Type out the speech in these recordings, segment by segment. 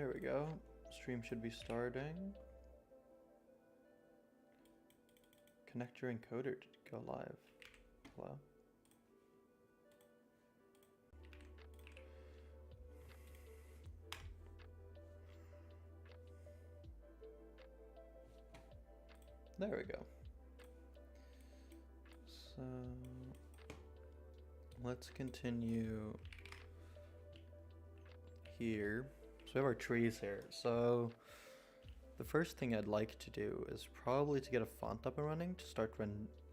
There we go. Stream should be starting. Connect your encoder to go live. Hello? There we go. So let's continue here. So we have our trees here. So the first thing I'd like to do is probably to get a font up and running to start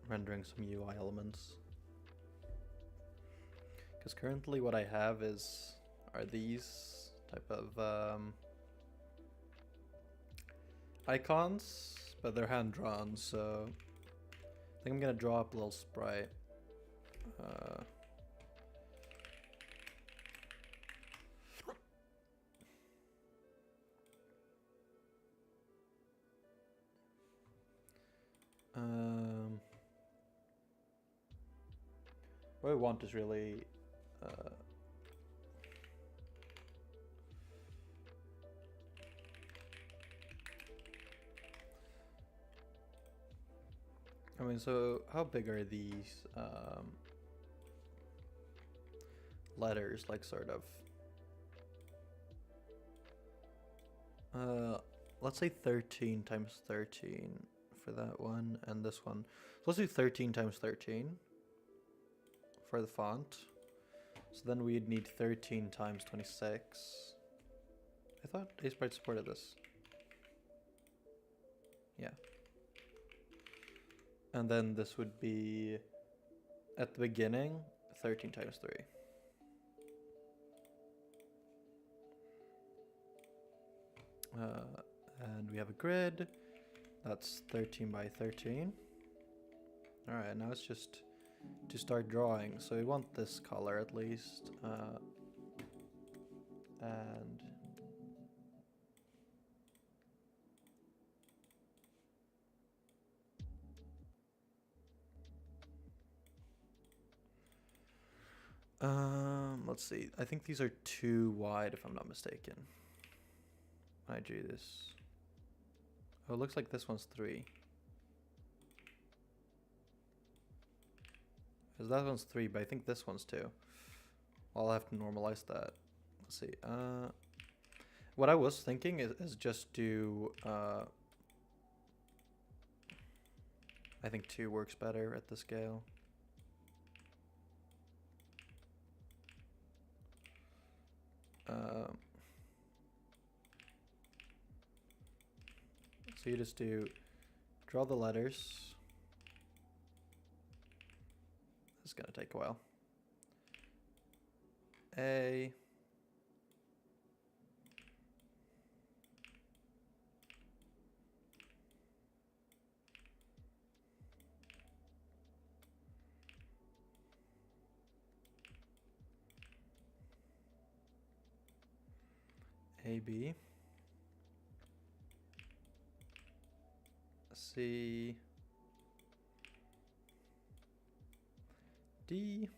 rendering some UI elements. Because currently what I have are these type of icons, but they're hand drawn, so I think I'm gonna draw up a little sprite. What I want is really I mean, so how big are these letters, like, sort of? Let's say 13 times 13 for that one, and this one. So let's do 13 times 13 for the font. So then we'd need 13 times 26. I thought Aseprite supported this. Yeah. And then this would be, at the beginning, 13 times 3. And we have a grid. That's 13 by 13. Alright, now it's just to start drawing. So we want this color at least. And let's see. I think these are too wide if I'm not mistaken. When I drew this. Oh, it looks like this one's 3. Because that one's 3, but I think this one's 2. I'll have to normalize that. Let's see. What I was thinking is just do. I think 2 works better at the scale. So you just draw the letters. It's gonna take a while. A. AB. C. D.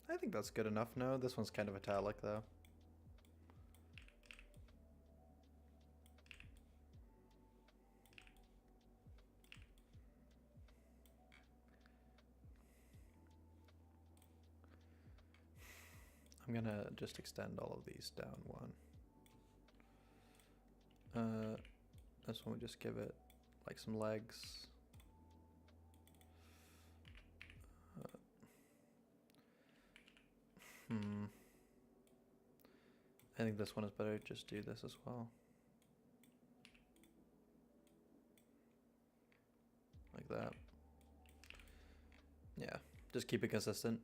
I think that's good enough. No, this one's kind of italic though. I'm gonna just extend all of these down 1. This one we just give it like some legs. I think this one is better. Just do this as well. Like that. Yeah, just keep it consistent.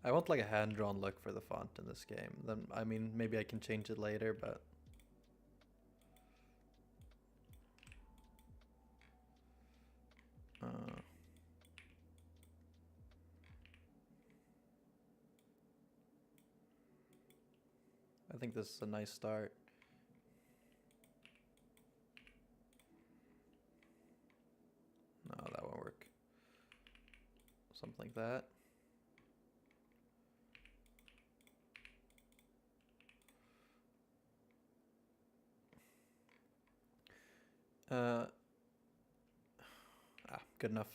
I want like a hand-drawn look for the font in this game. Then, I mean, maybe I can change it later, but I think this is a nice start. No, that won't work. Something like that. Good enough.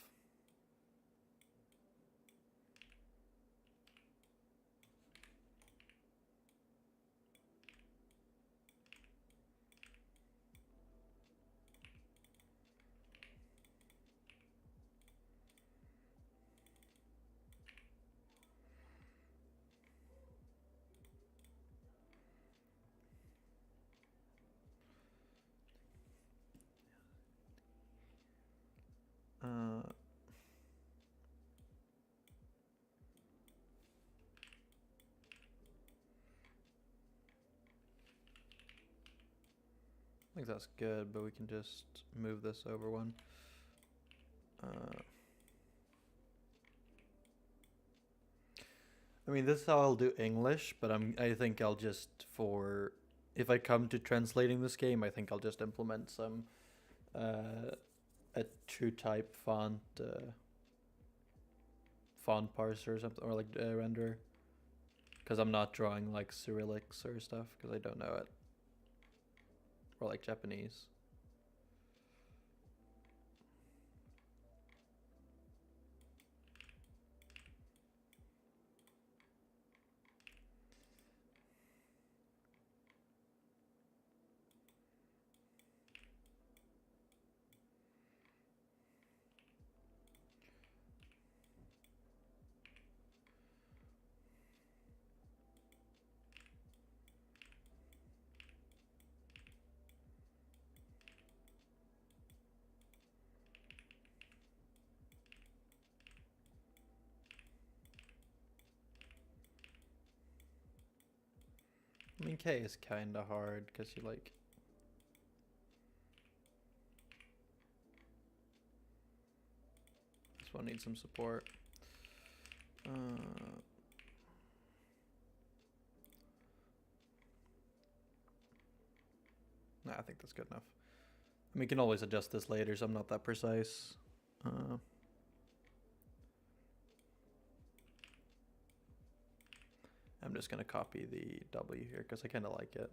I think that's good, but we can just move this over one. I mean, this is how I'll do English, but I think I'll just, for if I come to translating this game, I think I'll just implement some a true type font parser or something, or like renderer, because I'm not drawing like Cyrillics or stuff because I don't know it, or like Japanese. I mean, K is kind of hard because you like. This one needs some support. Nah, I think that's good enough. I mean, we can always adjust this later, so I'm not that precise. I'm just gonna copy the W here because I kind of like it.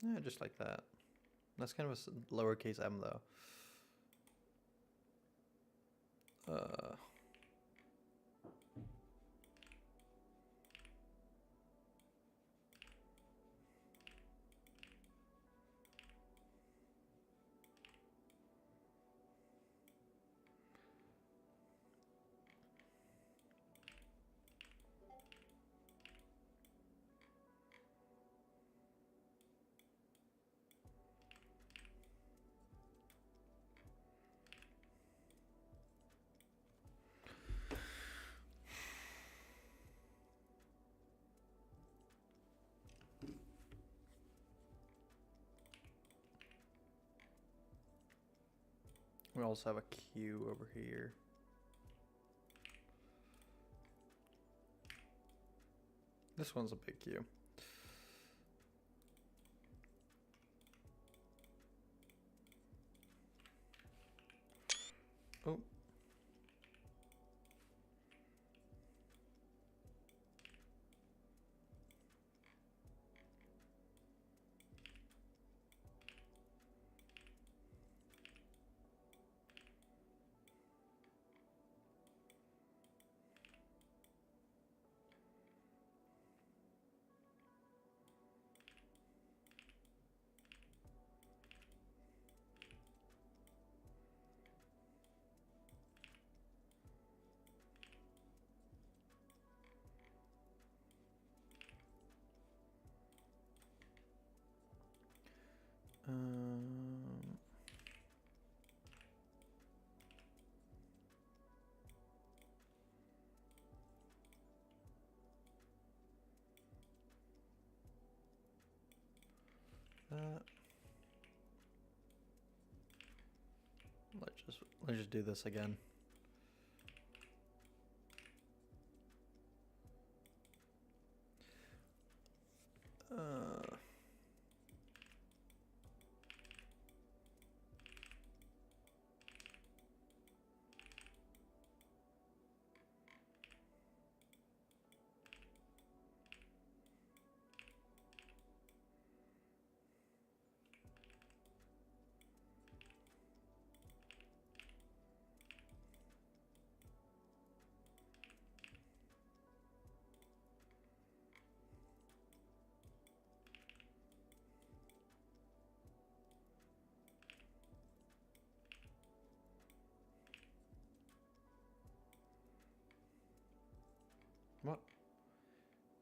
Yeah, just like that. That's kind of a lowercase m though. We also have a Q over here. This one's a big Q. Oh. Let's just do this again. What?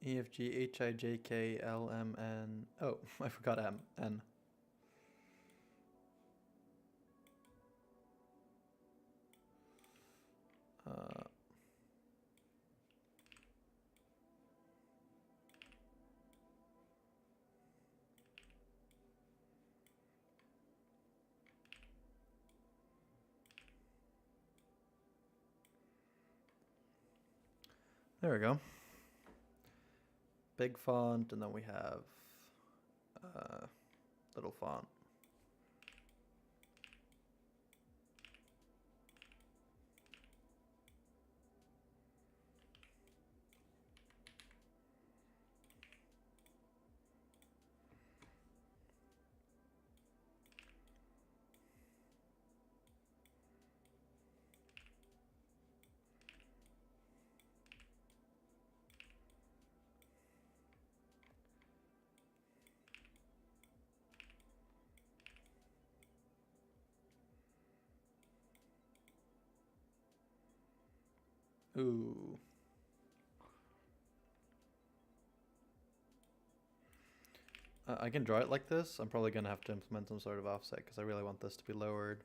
E, F, G, H, I, J, K, L, M, N. Oh, I forgot M. N. There we go. Big font, and then we have little font. Ooh. I can draw it like this. I'm probably going to have to implement some sort of offset because I really want this to be lowered.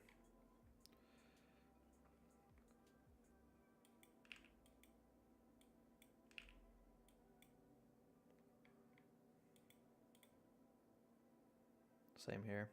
Same here.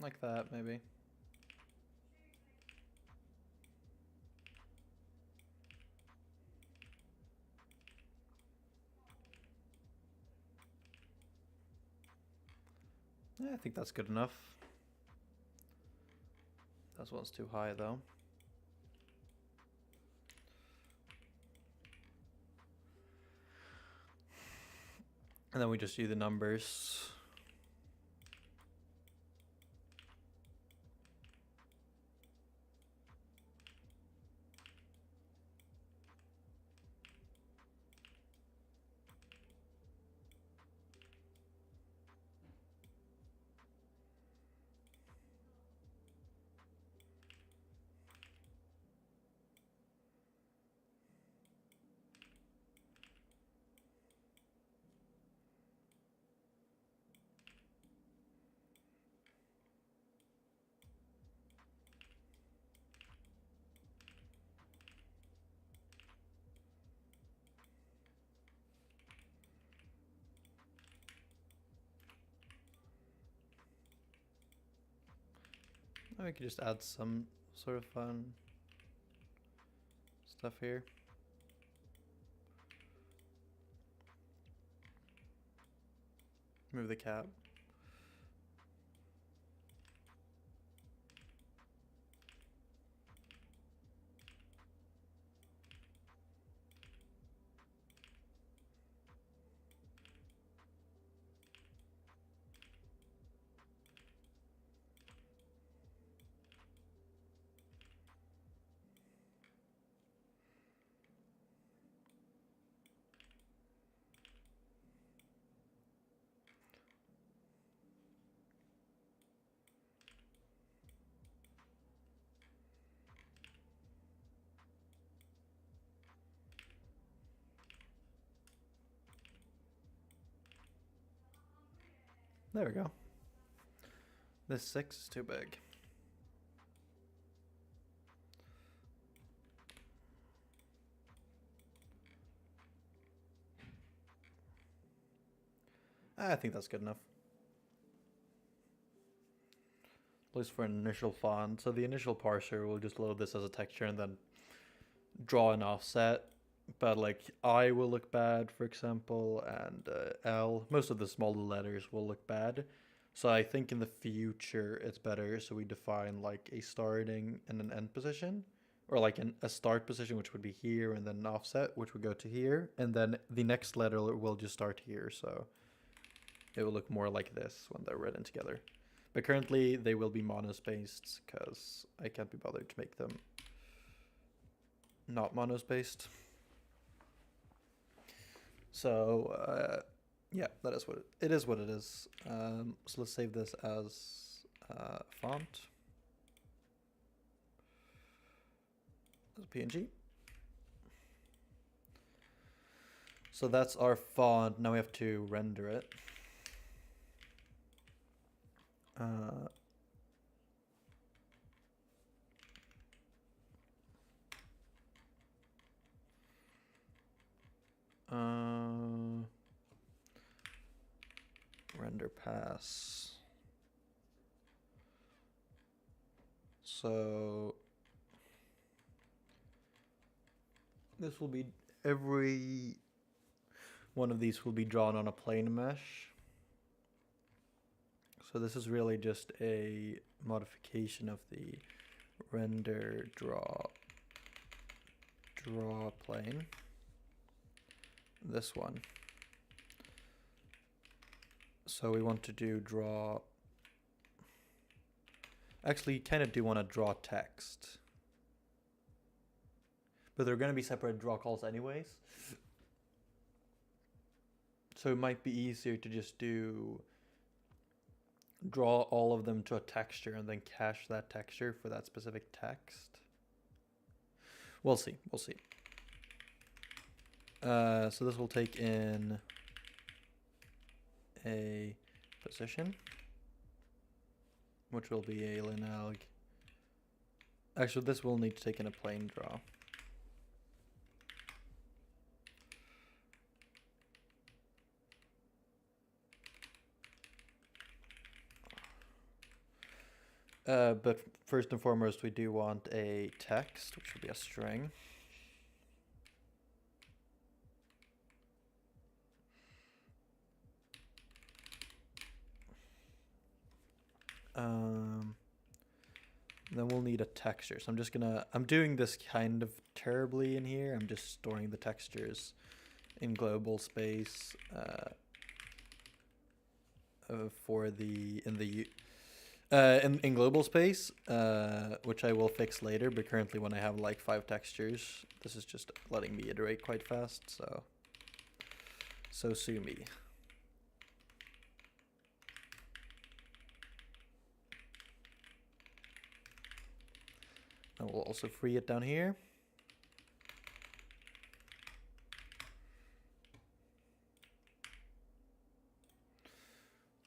Like that, maybe. Yeah, I think that's good enough. That one's too high, though. And then we just do the numbers. We could just add some sort of fun stuff here. Move the cap. There we go. This 6 is too big. I think that's good enough. At least for an initial font. So the initial parser will just load this as a texture and then draw an offset. But like I will look bad, for example, and L. Most of the smaller letters will look bad. So I think in the future it's better so we define like a starting and an end position. Or like a start position, which would be here, and then an offset, which would go to here. And then the next letter will just start here, so it will look more like this when they're written together. But currently they will be monospaced because I can't be bothered to make them not monospaced. So yeah, that is what it is. What it is. So let's save this as font, as a PNG. So that's our font. Now we have to render it. Render pass. So this will be, every one of these will be drawn on a plane mesh. So this is really just a modification of the render draw plane. This one. So we want to do draw. Actually, you kind of do want to draw text. But they're going to be separate draw calls anyways. So it might be easier to just do draw all of them to a texture and then cache that texture for that specific text. We'll see. We'll see. So this will take in a position, which will be a linalg. Actually, this will need to take in a plane draw. But first and foremost, we do want a text, which will be a string. Then we'll need a texture. So I'm doing this kind of terribly in here. I'm just storing the textures in global space in global space, which I will fix later, but currently when I have like 5 textures, this is just letting me iterate quite fast, so sue me. And we'll also free it down here.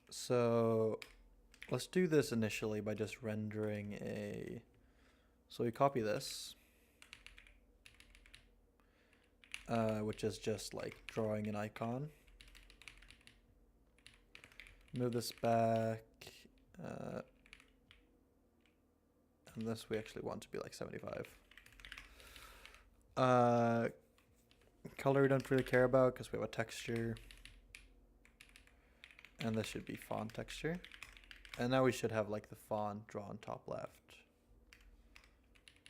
So let's do this initially by just rendering a, so we copy this, which is just like drawing an icon. Move this back, and this we actually want to be like 75. Color we don't really care about because we have a texture. And this should be font texture. And now we should have like the font drawn top left.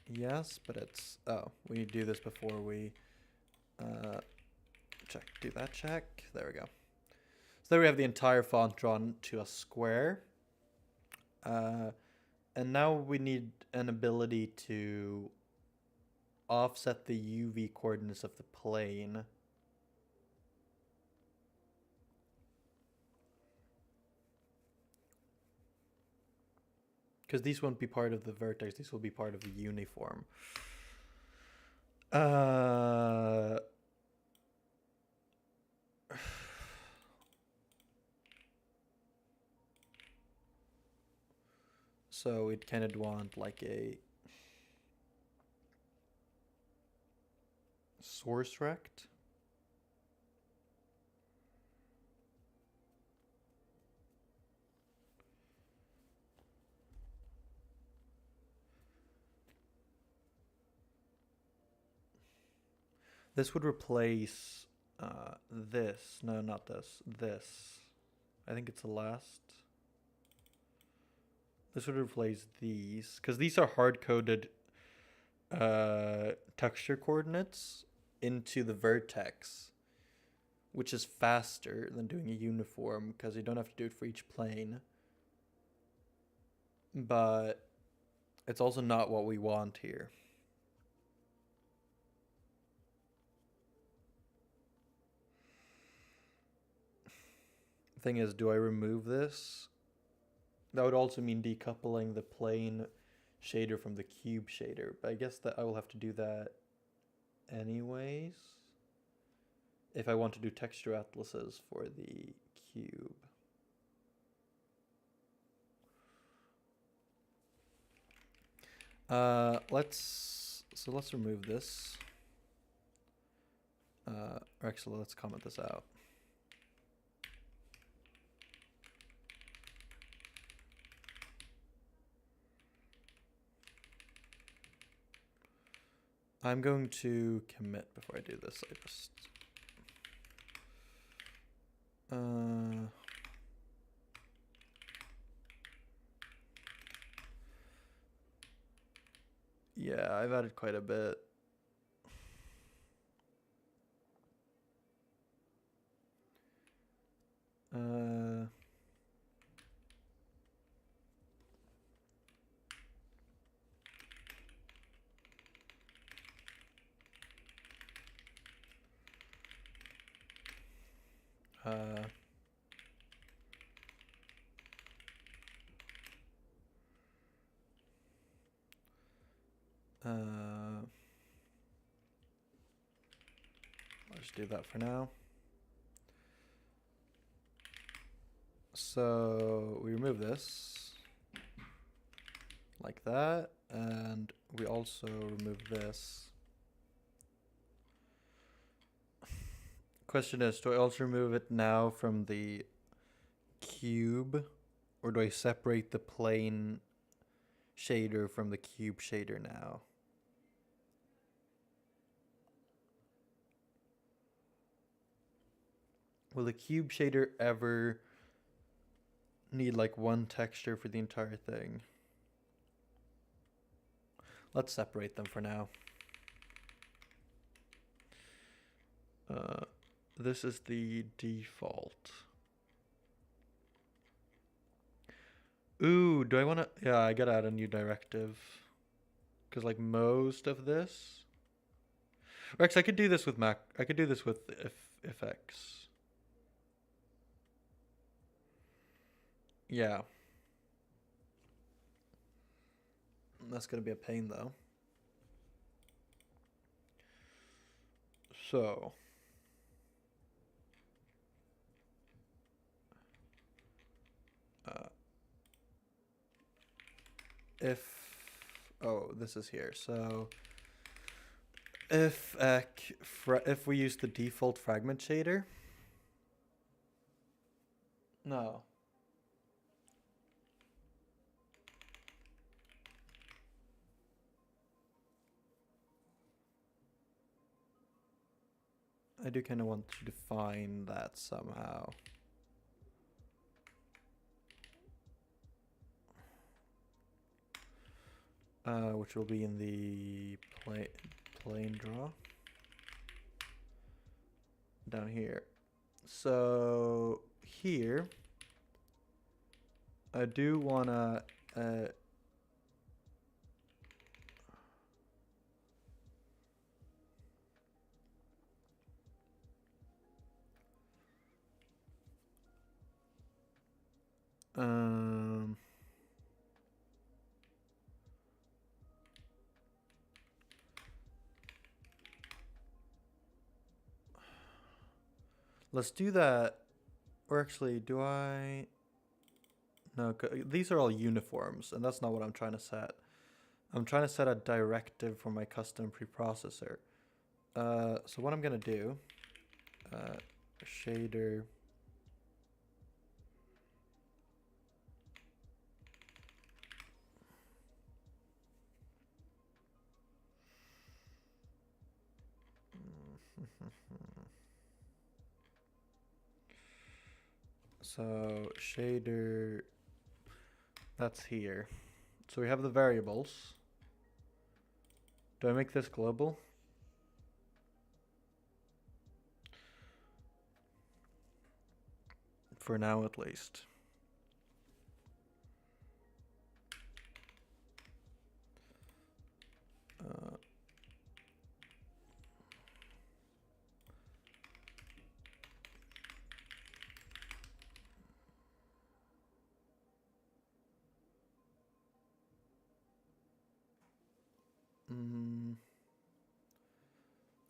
Yes, but it's, oh, we need to do this before we do that check. There we go. So there we have the entire font drawn to a square. And now we need an ability to offset the UV coordinates of the plane. Because these won't be part of the vertex, these will be part of the uniform. So we'd kind of want like a source rect. This would replace this. No, not this. This. I think it's the last. This would replace these, because these are hard-coded texture coordinates into the vertex, which is faster than doing a uniform, because you don't have to do it for each plane. But it's also not what we want here. Thing is, do I remove this? That would also mean decoupling the plane shader from the cube shader, but I guess that I will have to do that anyways if I want to do texture atlases for the cube. Let's remove this. Or actually, let's comment this out. I'm going to commit before I do this. I just yeah, I've added quite a bit. Let's do that for now. So we remove this like that, and we also remove this. Question is, do I also remove it now from the cube, or do I separate the plane shader from the cube shader now? Will the cube shader ever need like one texture for the entire thing? Let's separate them for now. This is the default. Ooh, do I want to? Yeah, I gotta add a new directive. Because like most of this. Rex, I could do this with Mac. I could do this with FX. Yeah. That's gonna be a pain though. So. This is here. So if we use the default fragment shader. No. I do kind of want to define that somehow. Which will be in the plane draw down here. So here, I do wanna let's do that. Or actually, do I? No, these are all uniforms, and that's not what I'm trying to set. I'm trying to set a directive for my custom preprocessor. So what I'm gonna do, shader. So shader, that's here. So we have the variables. Do I make this global? For now, at least.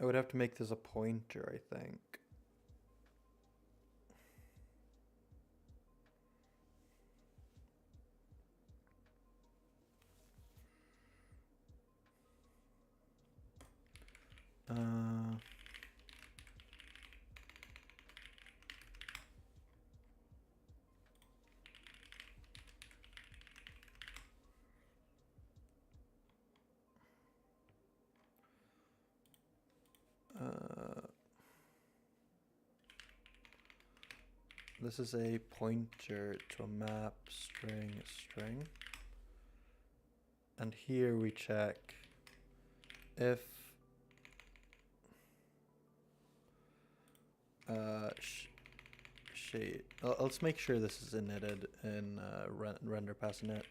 I would have to make this a pointer, I think. This is a pointer to a map string. And here we check if shade. Let's make sure this is initted in render pass init.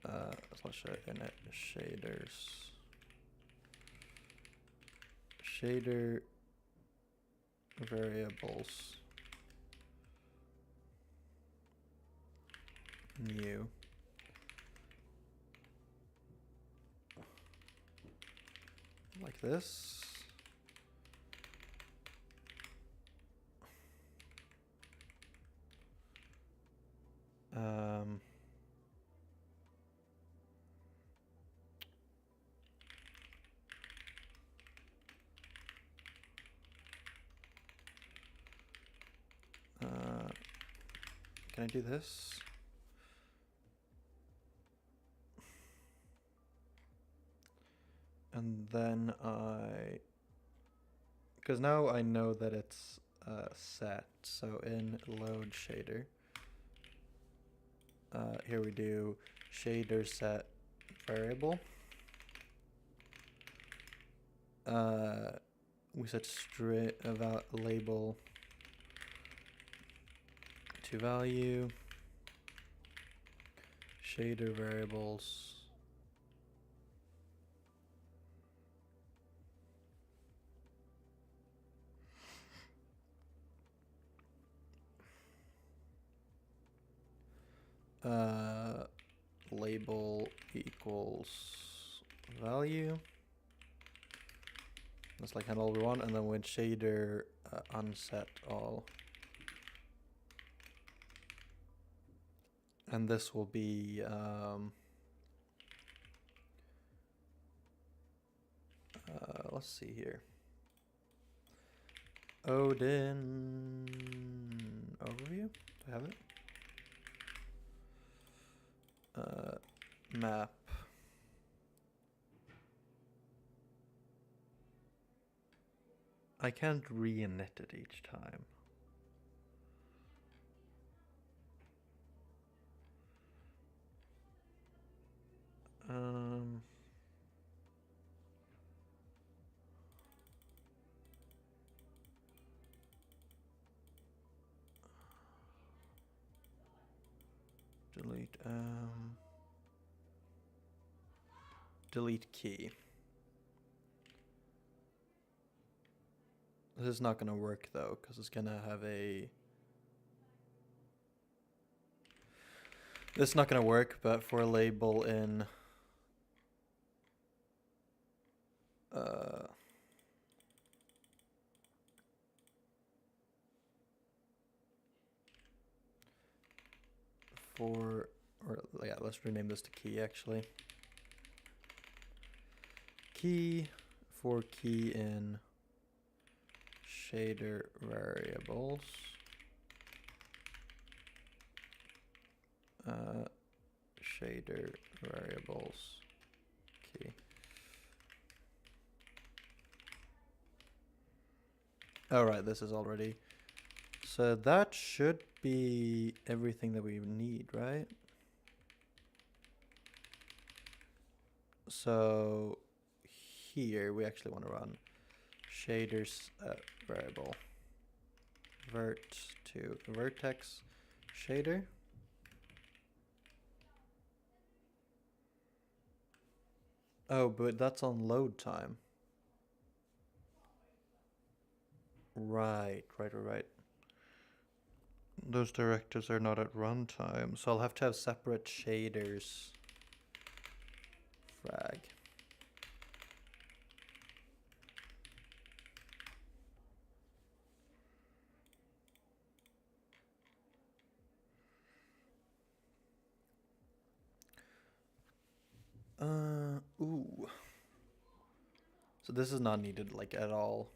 Let's show init shaders. Shader variables new. Like this. Can I do this? And then because now I know that it's set, so in load shader, here we do shader set variable. We set string about label to value, shader variables. Label equals value. That's like handle one, and then with shader unset all. And this will be let's see here. Odin overview. Do I have it? Map. I can't re-init it each time. Delete delete key. This is not gonna work though, because it's gonna have a... This is not gonna work, but for a label in... let's rename this to key actually. Key for key in shader variables. Shader variables key. All right, this is already. So that should be everything that we need, right? So here we actually want to run shaders variable vert to vertex shader. Oh, but that's on load time. Right. Those directives are not at runtime, so I'll have to have separate shaders frag. Ooh. So this is not needed like at all,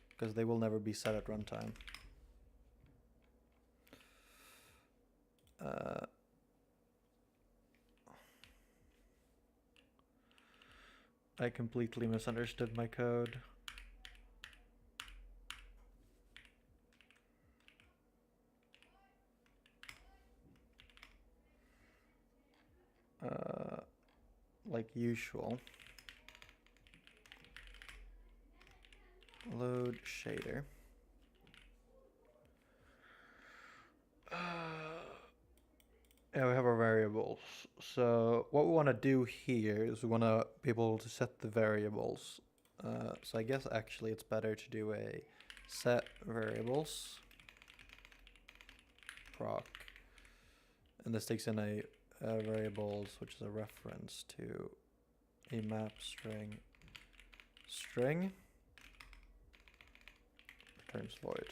because they will never be set at runtime. I completely misunderstood my code. Like usual. Load shader. Yeah, we have our variables. So what we want to do here is we want to be able to set the variables. So I guess actually it's better to do a set variables proc. And this takes in a variables, which is a reference to a map string returns void.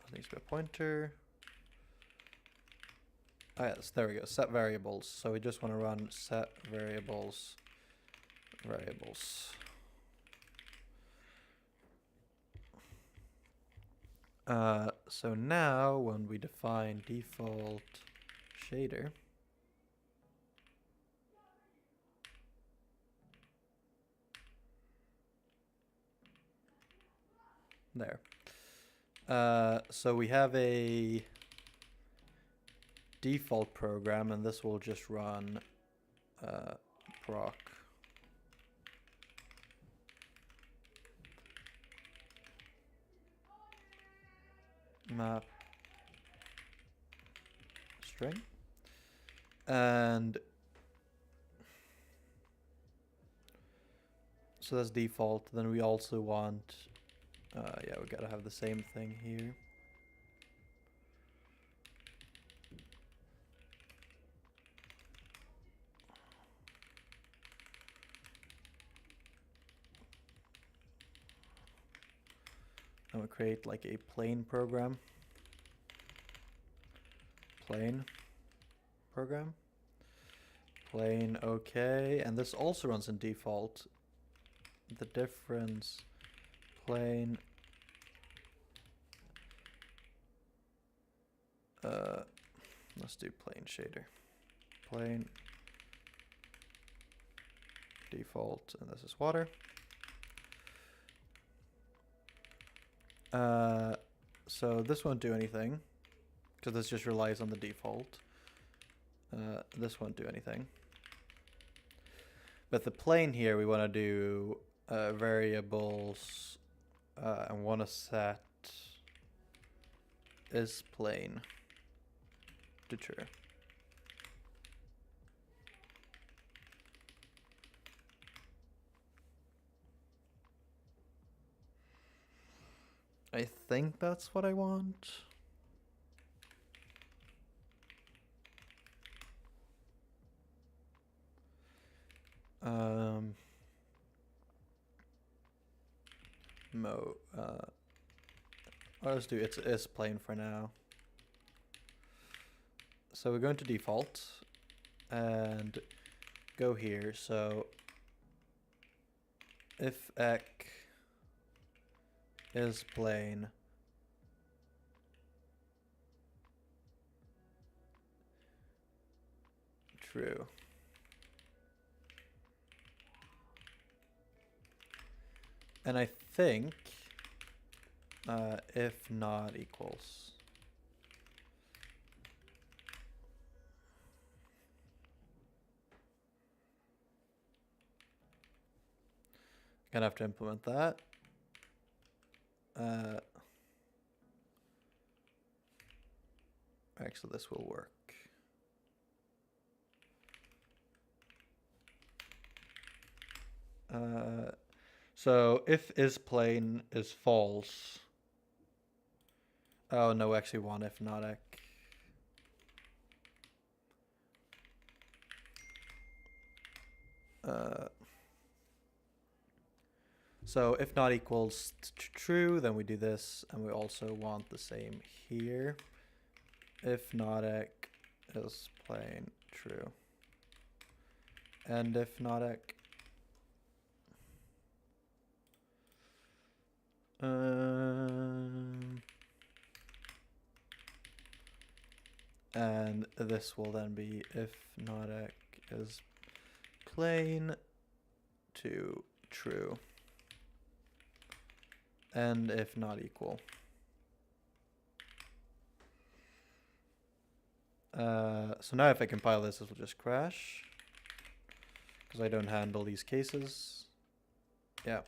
That needs to be a pointer. Oh yes, there we go, set variables. So we just want to run set variables. So now when we define default shader, there. So we have a default program, and this will just run proc map string, and so that's default. Then we also want yeah, we gotta have the same thing here. And we create like a plain program. Plain, okay, and this also runs in default. The difference, plain, Let's do plane shader. Plane default, and this is water. So this won't do anything because this just relies on the default. This won't do anything. But the plane here, we want to do variables and want to set is plane to true. I think that's what I want. Let's do it's plain for now. So we're going to default and go here. So if ec is plain true. And I think if not equals. Gonna have to implement that. Actually, this will work. So if is plain is false. Oh no, actually one if not ec. So if not equals true, then we do this, and we also want the same here. If not ec is plain true. And if not ec. And this will then be if not ec is plain to true. And if not equal. So now if I compile this, this will just crash. Because I don't handle these cases. Yeah.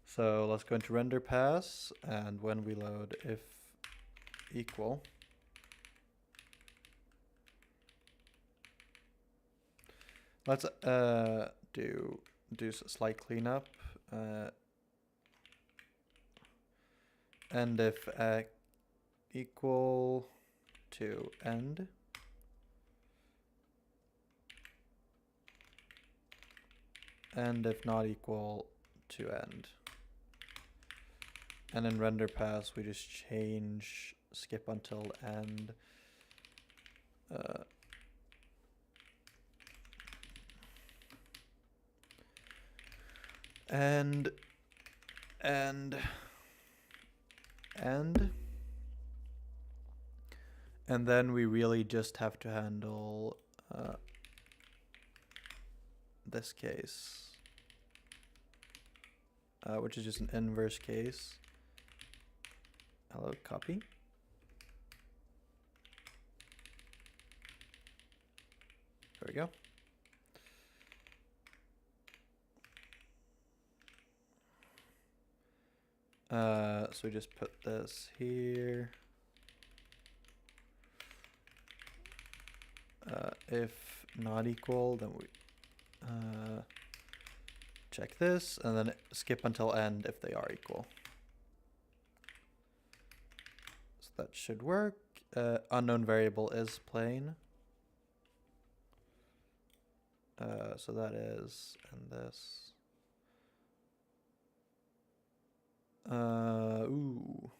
So let's go into render pass, and when we load if equal. Let's do slight cleanup. And if equal to end. And if not equal to end. And in render pass, we just change skip until end. And then we really just have to handle this case, which is just an inverse case. Hello, copy. There we go. So we just put this here. If not equal, then we check this, and then skip until end if they are equal. So that should work. Unknown variable is plain. So that is, and this. Ooh.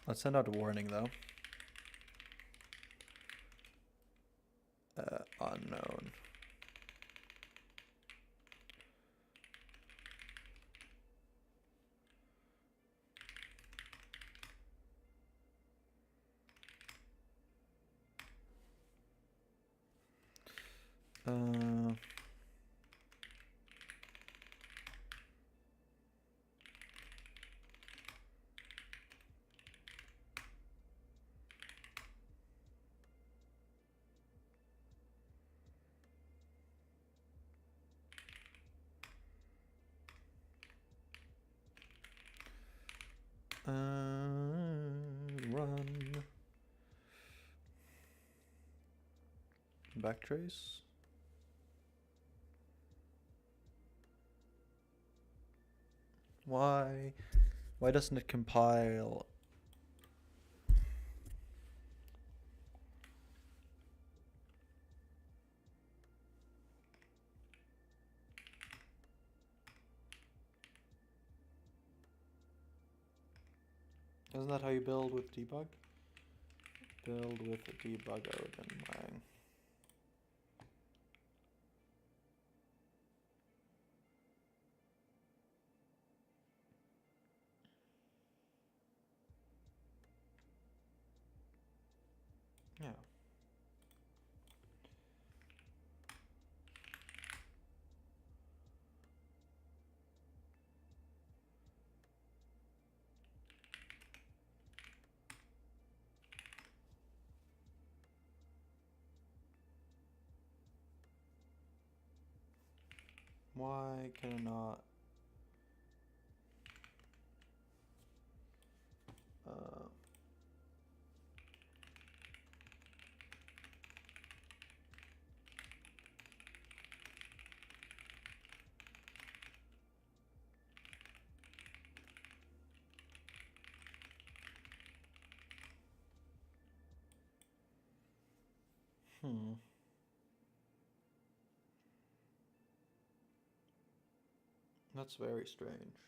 Let's send out a warning though. Unknown. Uh, run. Backtrace. Why? Why doesn't it compile? Isn't that how you build with debug? Build with debug Odin Lang. Yeah. Why can I not? Uh, hmm. That's very strange.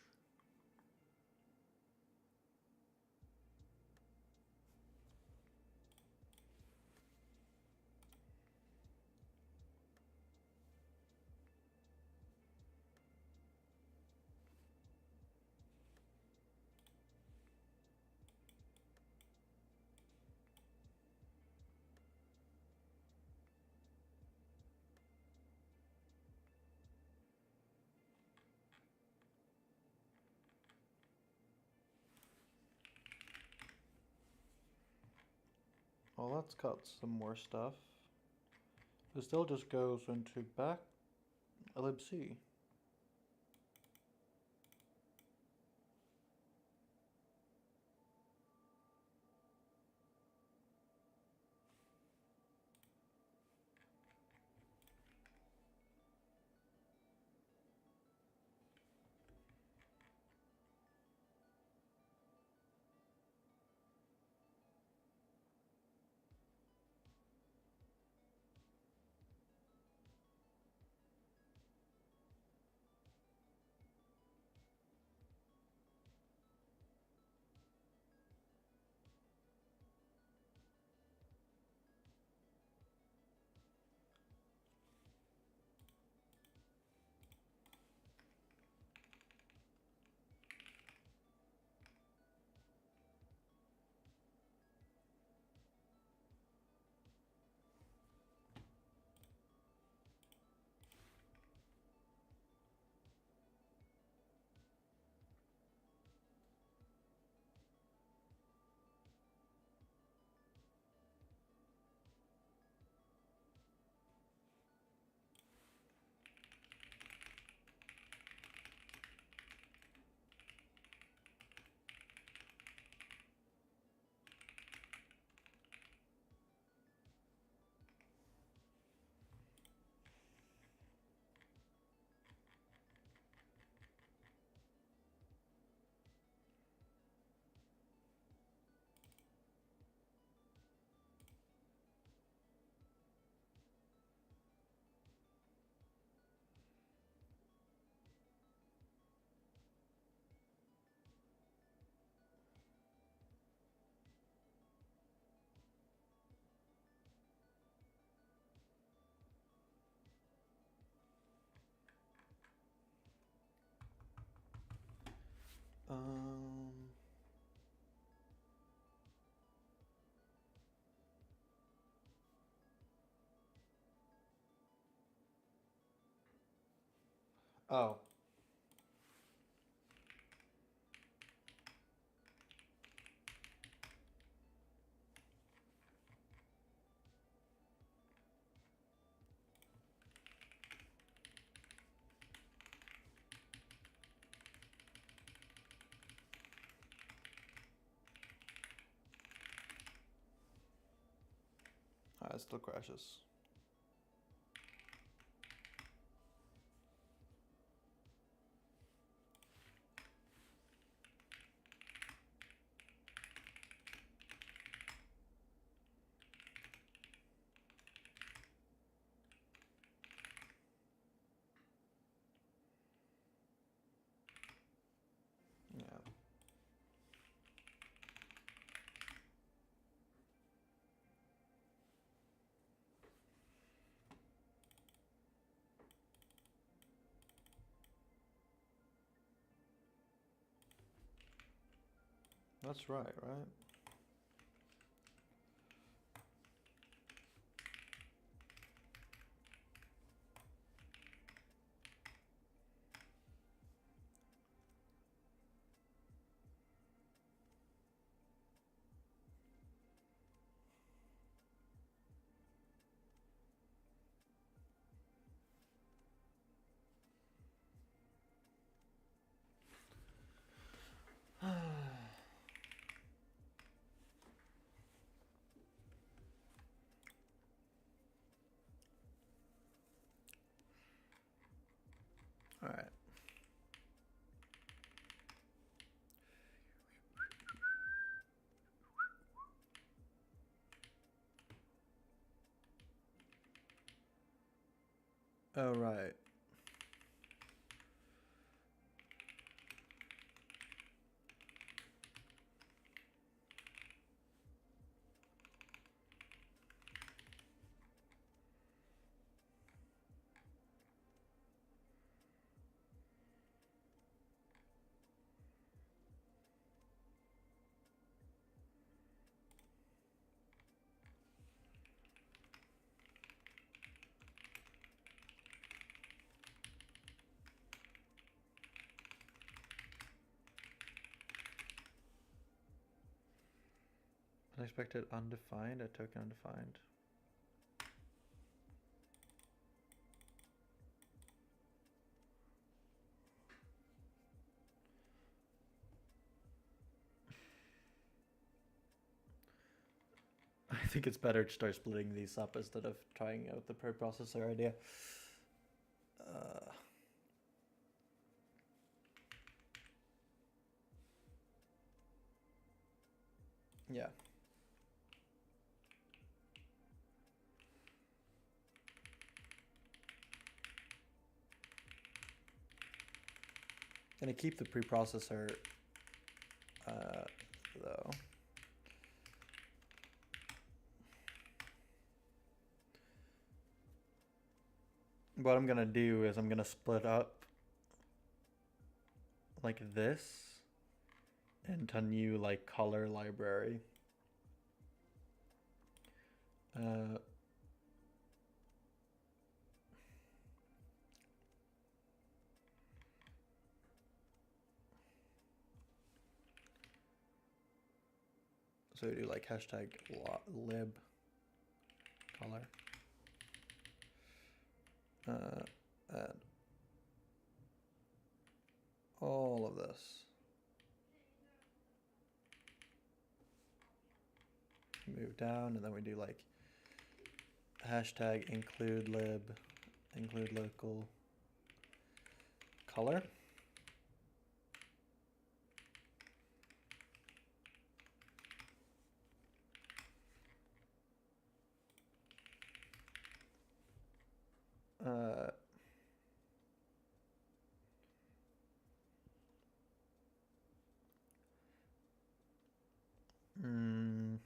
Well, let's cut some more stuff. It still just goes into back libc. Um, Oh. It still crashes. Yeah. That's right, right? All right. Oh, right. Unexpected undefined, a token undefined. I think it's better to start splitting these up instead of trying out the preprocessor idea. Yeah. Gonna keep the preprocessor though. What I'm gonna do is I'm gonna split up like this into a new like color library. So we do like hashtag lib color. And all of this. Move down, and then we do like hashtag include lib, include local color. Mm,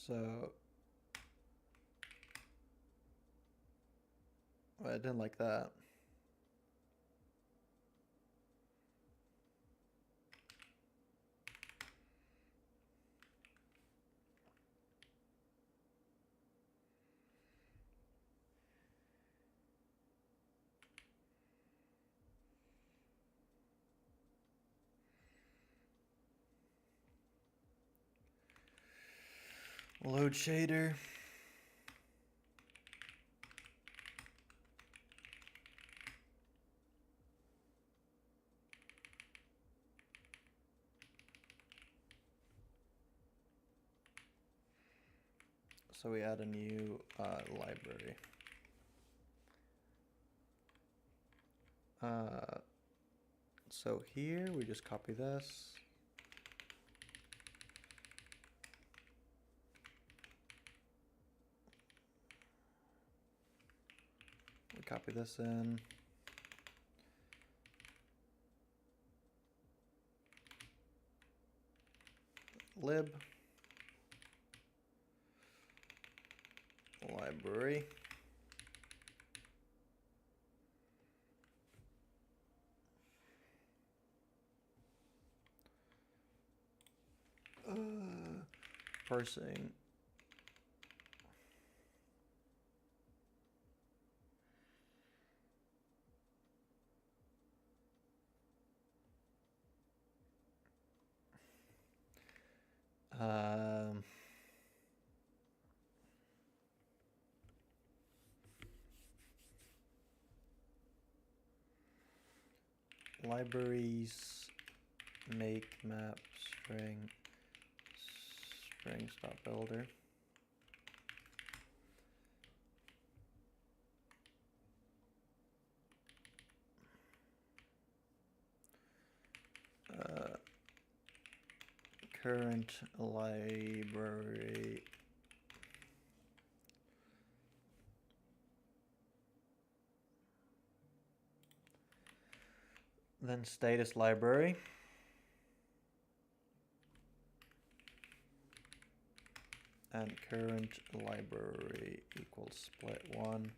So I didn't like that. Load shader. So we add a new library. So here we just copy this. We copy this in. Lib. Library. Parsing. Libraries make map strings.builder. Current library then status library. And current library equals split one.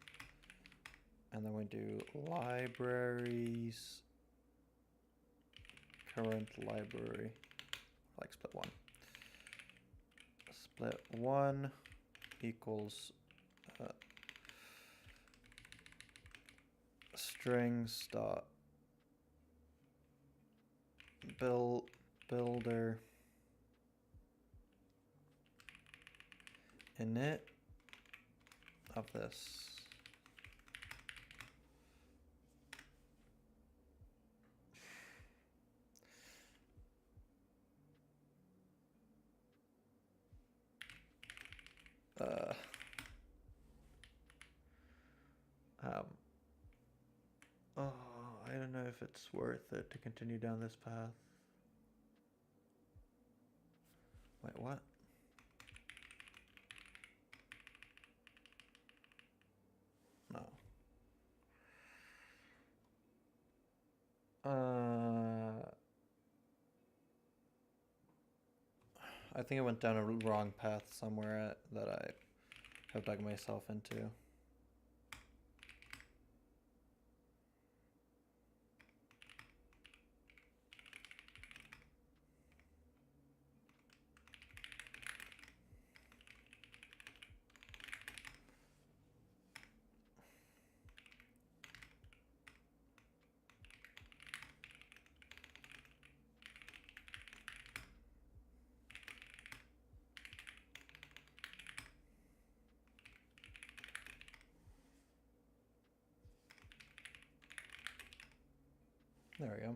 And then we do libraries current library, like split one. Split one equals strings dot builder init of this. Oh, I don't know if it's worth it to continue down this path. Wait, what? No. I think I went down a wrong path somewhere that I have dug myself into. There we go.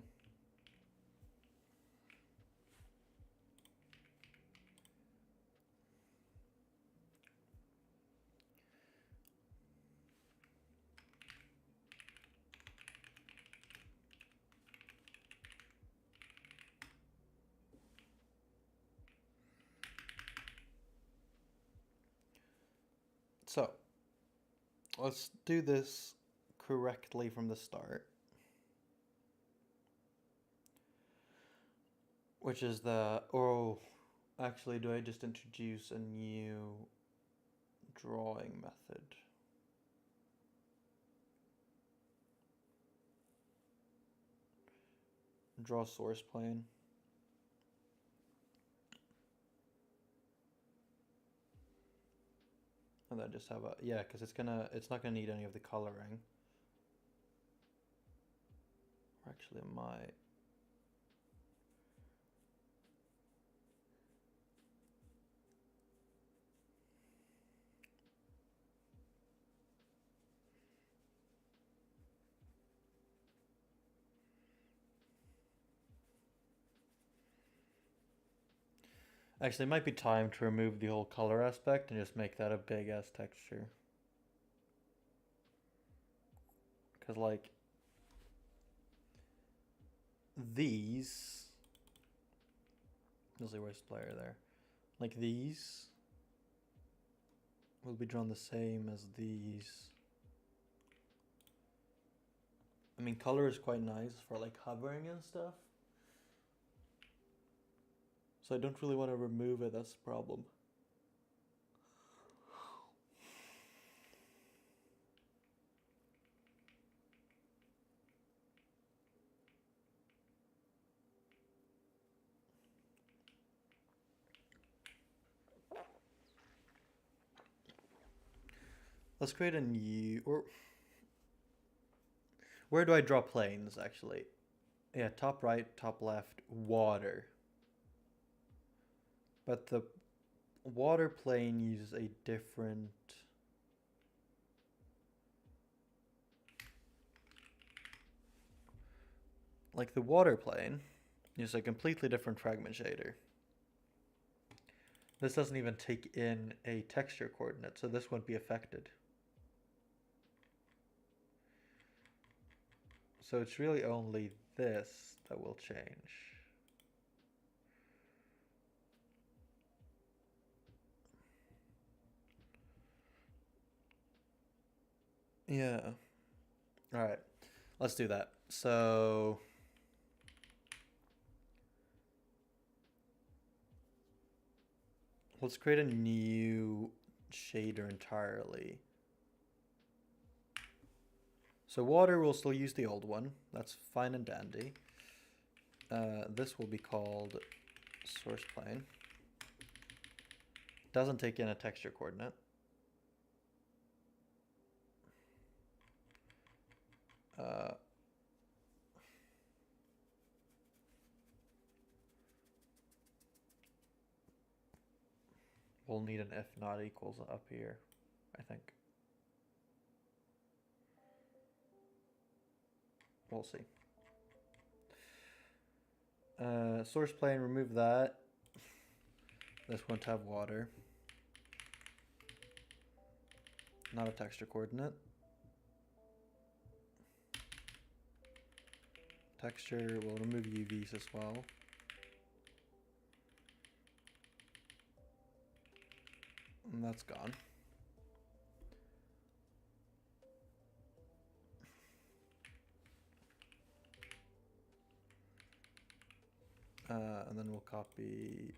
So, let's do this correctly from the start. Which is the, Actually, do I just introduce a new drawing method? Draw source plane. And then just have a, yeah, because it's not gonna need any of the coloring. Or actually it might. Actually, it might be time to remove the whole color aspect and just make that a big ass texture. Because, like, these. There's a waste player there. Like, these will be drawn the same as these. I mean, color is quite nice for, like, hovering and stuff. So I don't really want to remove it, that's the problem. Let's create a new, or where do I draw planes actually? Yeah, top right, top left, water. But the water plane uses a different, like the water plane uses a completely different fragment shader. This doesn't even take in a texture coordinate, so this won't be affected. So it's really only this that will change. Yeah. All right. Let's do that. So let's create a new shader entirely. So water will still use the old one. That's fine and dandy. This will be called source plane. Doesn't take in a texture coordinate. We'll need an if not equals up here, I think. We'll see. Source plane, remove that. This won't have water. Not a texture coordinate. Texture, we'll remove UVs as well. And that's gone. And then we'll copy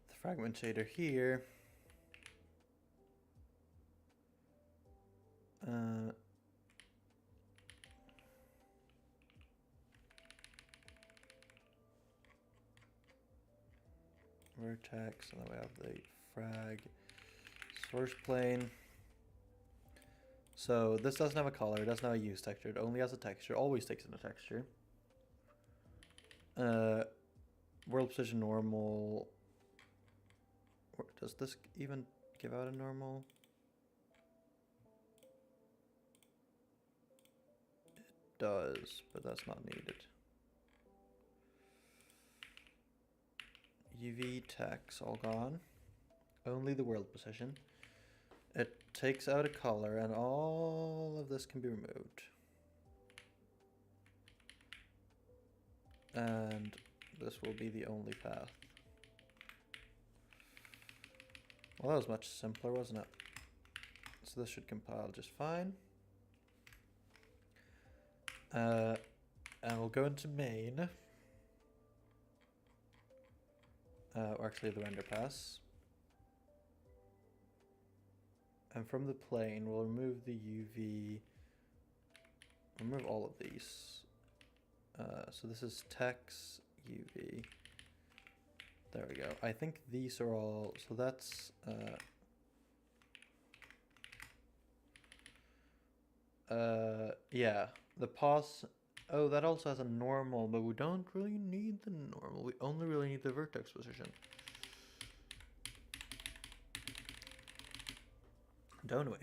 the fragment shader here. Vertex, and then we have the frag source plane. So this doesn't have a color, it doesn't have a use texture, it only has a texture, always takes in a texture. World position normal. Does this even give out a normal? It does, but that's not needed. UV text all gone. Only the world position. It takes out a color and all of this can be removed. And this will be the only path. Well, that was much simpler, wasn't it? So this should compile just fine. And we'll go into main. or actually the render pass. And from the plane, we'll remove the UV, remove all of these. So this is text, UV. There we go. I think these are all, so that's, yeah, the pause. Oh, that also has a normal, but we don't really need the normal. We only really need the vertex position. Don't we?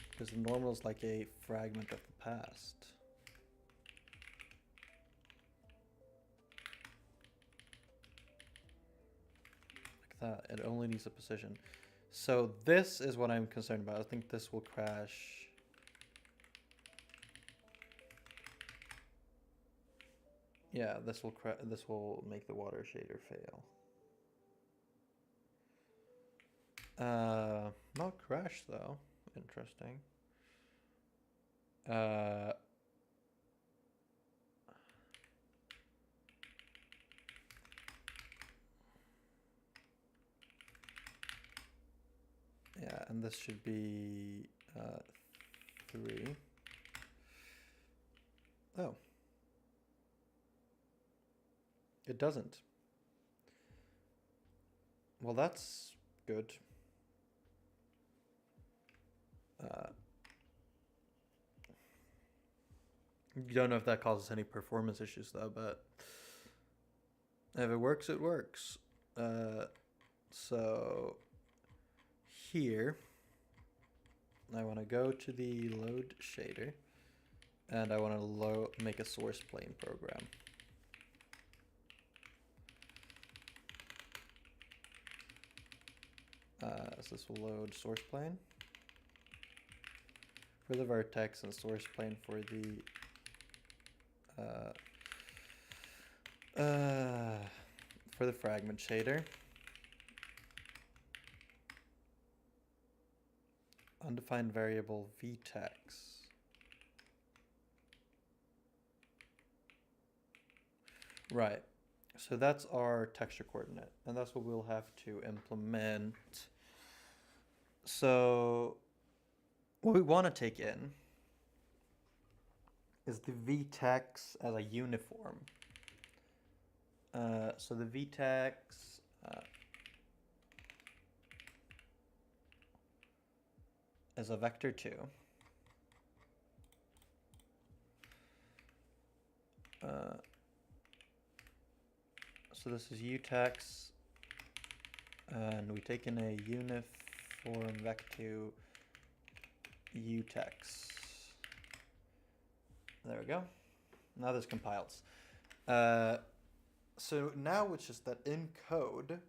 Because the normal is like a fragment of the past. Like that. It only needs a position. So this is what I'm concerned about. I think this will crash. Yeah, this will make the water shader fail. Not crash though. Interesting. Yeah, and this should be 3. Oh. It doesn't. Well, that's good. You don't know if that causes any performance issues though, but if it works, it works. So here, I want to go to the load shader, and I want to make a source plane program. So this will load source plane for the vertex and source plane for the fragment shader. Undefined variable vtex. Right. So that's our texture coordinate, and that's what we'll have to implement. So what we want to take in is the vtex as a uniform. So the vtex as a vector 2. So this is utex, and we take in a uniform vector utex. There we go. Now this compiles. So now it's just that in code,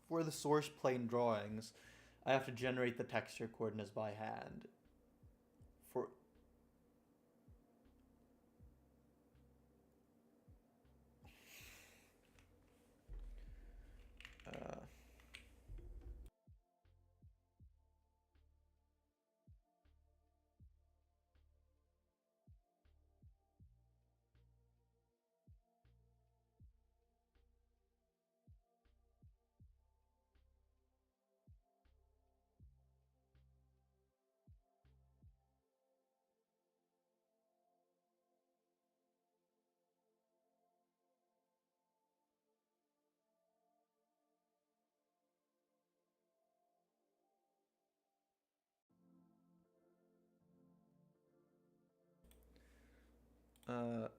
for the source plane drawings, I have to generate the texture coordinates by hand. For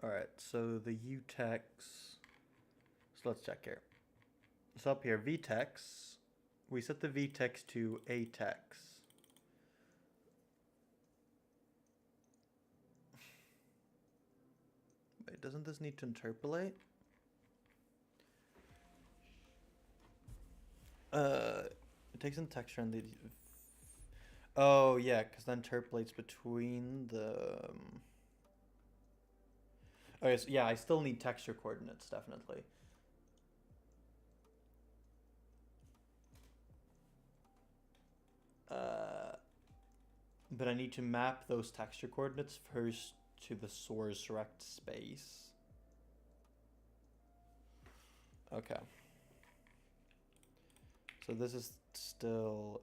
all right, so the utex. So let's check here. So up here, vtex. We set the vtex to atex. Wait, doesn't this need to interpolate? It takes in texture and the. Oh yeah, because that interpolates between the. Okay, so yeah, I still need texture coordinates, definitely. But I need to map those texture coordinates first to the source rect space. Okay. So this is still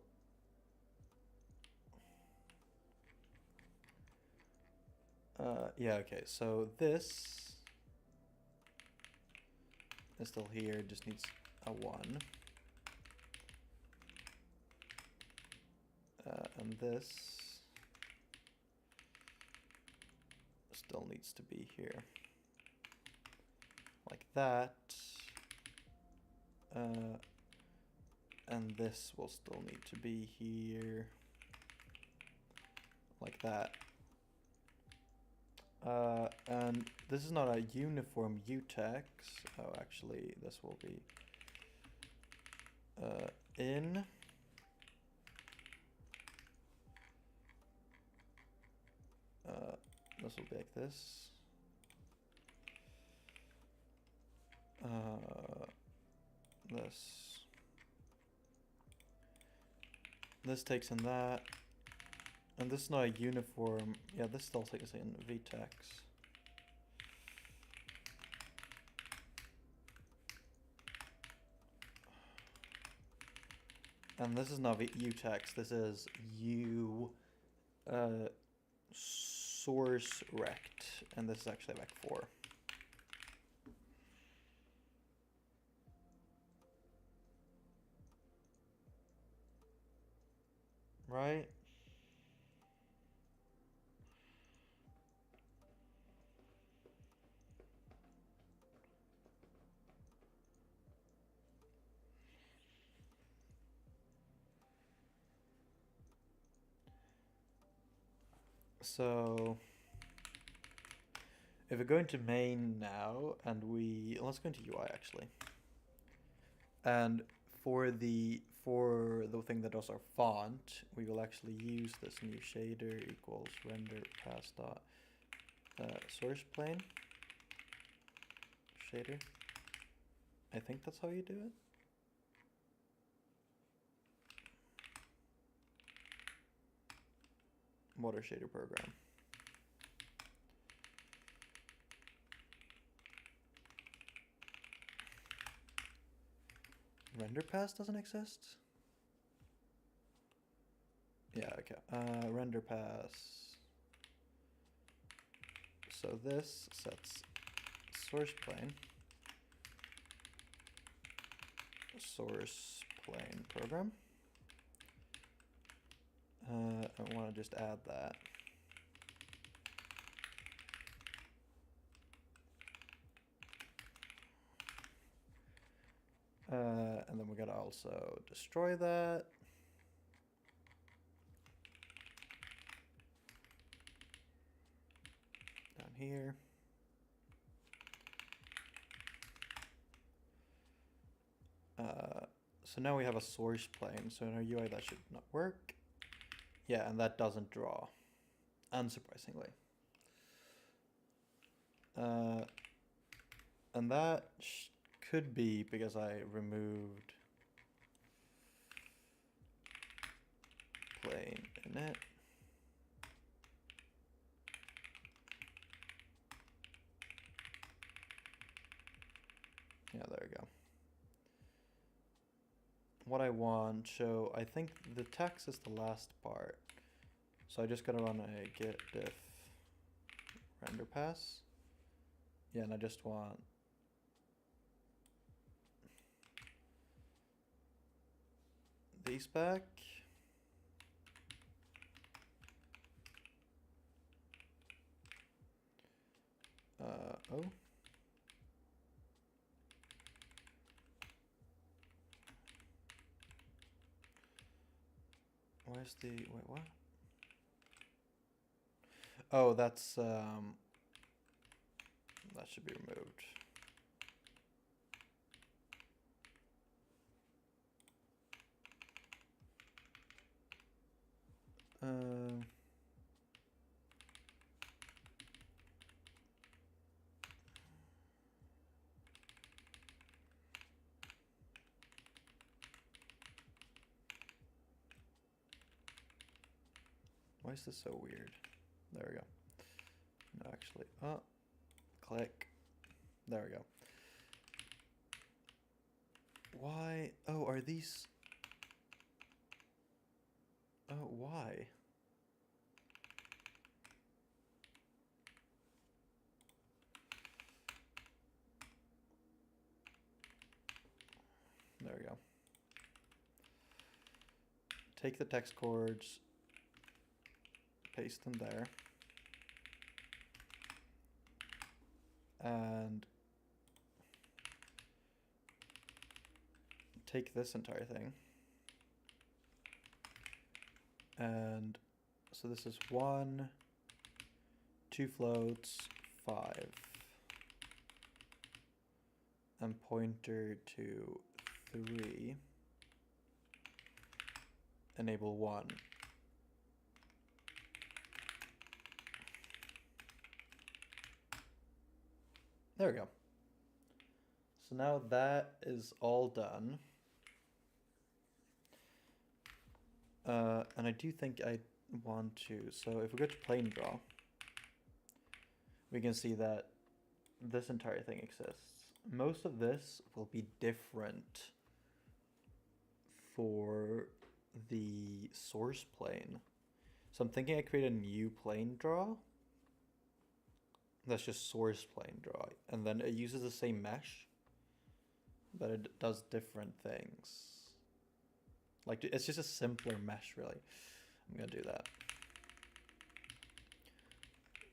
yeah, okay, so this is still here, just needs a 1. And this still needs to be here. Like that. And this will still need to be here. Like that. And this is not a uniform utex. Oh, actually, this will be in. This will be like this. This takes in that. And this is not a uniform. Yeah, this still takes in vtex. And this is not utex, this is source rect, and this is actually vec4. Right? So if we go into main now, and let's go into UI actually. And for the thing that does our font, we will actually use this new shader equals render pass dot source plane shader. I think that's how you do it. Water shader program. Render pass doesn't exist? Yeah, okay. Render pass. So this sets source plane program. I want to just add that. And then we gotta also destroy that. Down here. So now we have a source plane. So in our UI that should not work. Yeah, and that doesn't draw, unsurprisingly. And that could be because I removed plane init. Yeah, there we go. What I want, so I think the text is the last part. So I just gotta run a git diff render pass. Yeah, and I just want these back. Oh. Where's the, wait, what? Oh, that's, that should be removed. Why is this so weird? There we go. No. actually. Oh, click. There we go. Why? Oh, are these... Oh, why? There we go. Take the text chords, paste them there, and take this entire thing, and so this is 1, 2 floats, 5, and pointer to 3, enable 1. There we go. So now that is all done. And I do think I want to, so if we go to plane draw, we can see that this entire thing exists. Most of this will be different for the source plane. So I'm thinking I create a new plane draw. That's just source plane draw. And then it uses the same mesh, but it does different things. Like, it's just a simpler mesh, really. I'm gonna do that.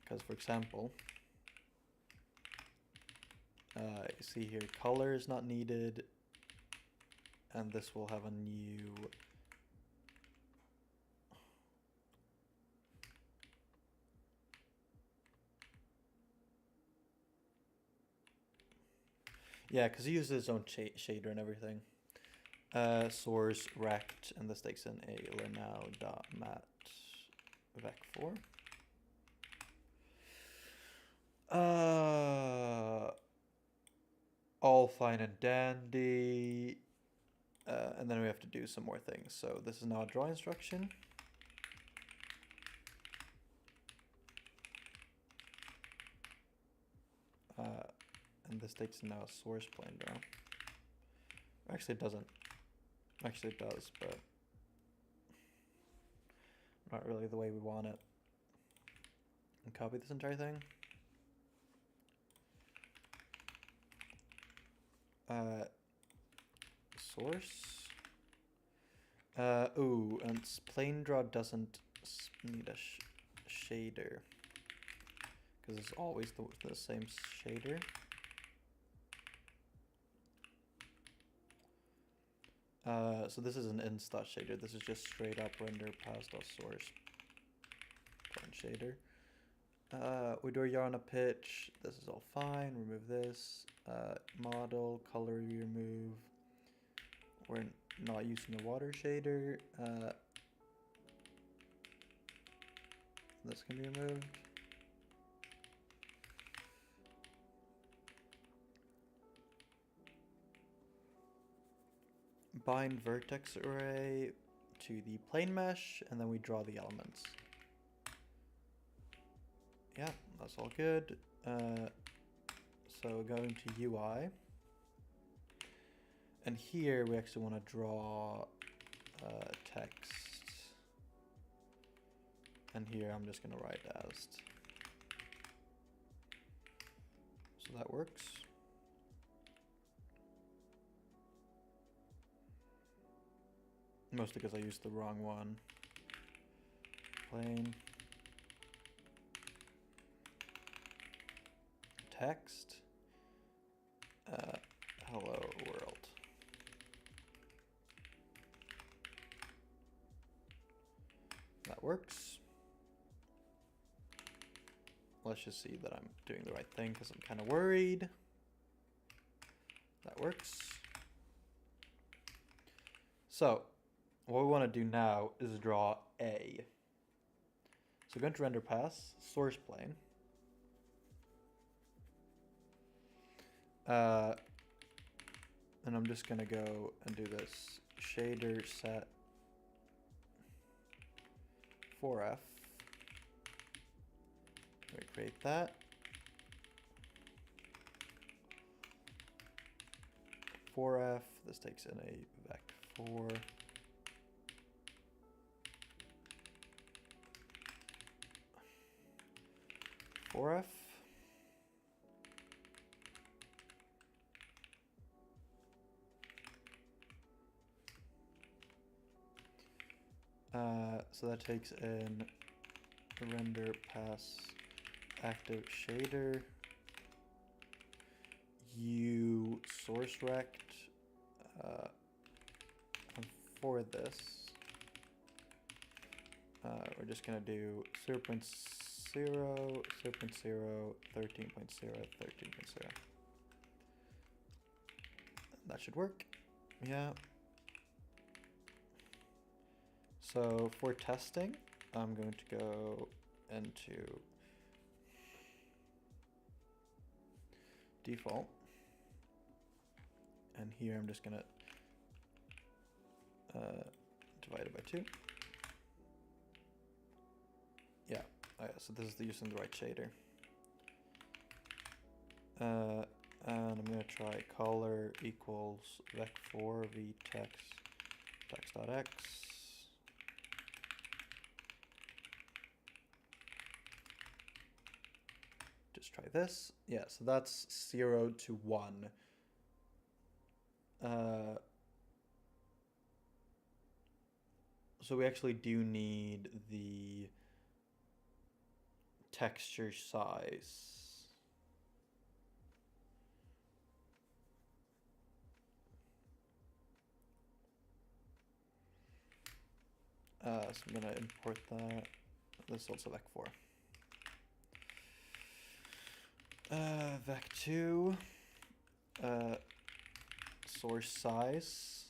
Because, for example, you see here, color is not needed, and this will have a new... Yeah, because he uses his own shader and everything. Source rect, and this takes in a Lanao.mat vec4. All fine and dandy. And then we have to do some more things. So this is now a draw instruction. And this takes now a source plane draw. Actually, it doesn't. Actually, it does, but not really the way we want it. And copy this entire thing. Source. Ooh, and plane draw doesn't need a shader, because it's always the same shader. So this is an insta shader. This is just straight up render pass.source shader. We do a yarn a pitch. This is all fine. Remove this. Model color we remove. We're not using a water shader. This can be removed. Bind vertex array to the plane mesh, and then we draw the elements. Yeah, that's all good. So going to UI, and here we actually want to draw text, and here I'm just going to write as. So that works. Mostly because I used the wrong one. Plane. Text. Hello world. That works. Let's just see that I'm doing the right thing because I'm kind of worried. That works. So what we want to do now is draw A. So going to render pass, source plane. And I'm just gonna go and do this shader set 4F We create that. 4F, this takes in a vec4. F. So that takes in render pass active shader. U source rect. And for this, we're just gonna do 0.0, 0.0, 13.0, 13.0. That should work. Yeah. So for testing, I'm going to go into default. And here I'm just gonna divide it by 2. Yeah, so this is using the right shader. And I'm gonna try color equals vec4 v text.x. Just try this. Yeah, so that's 0 to 1. So we actually do need the texture size. So I'm gonna import that. This is also vec4. Vec2. Source size.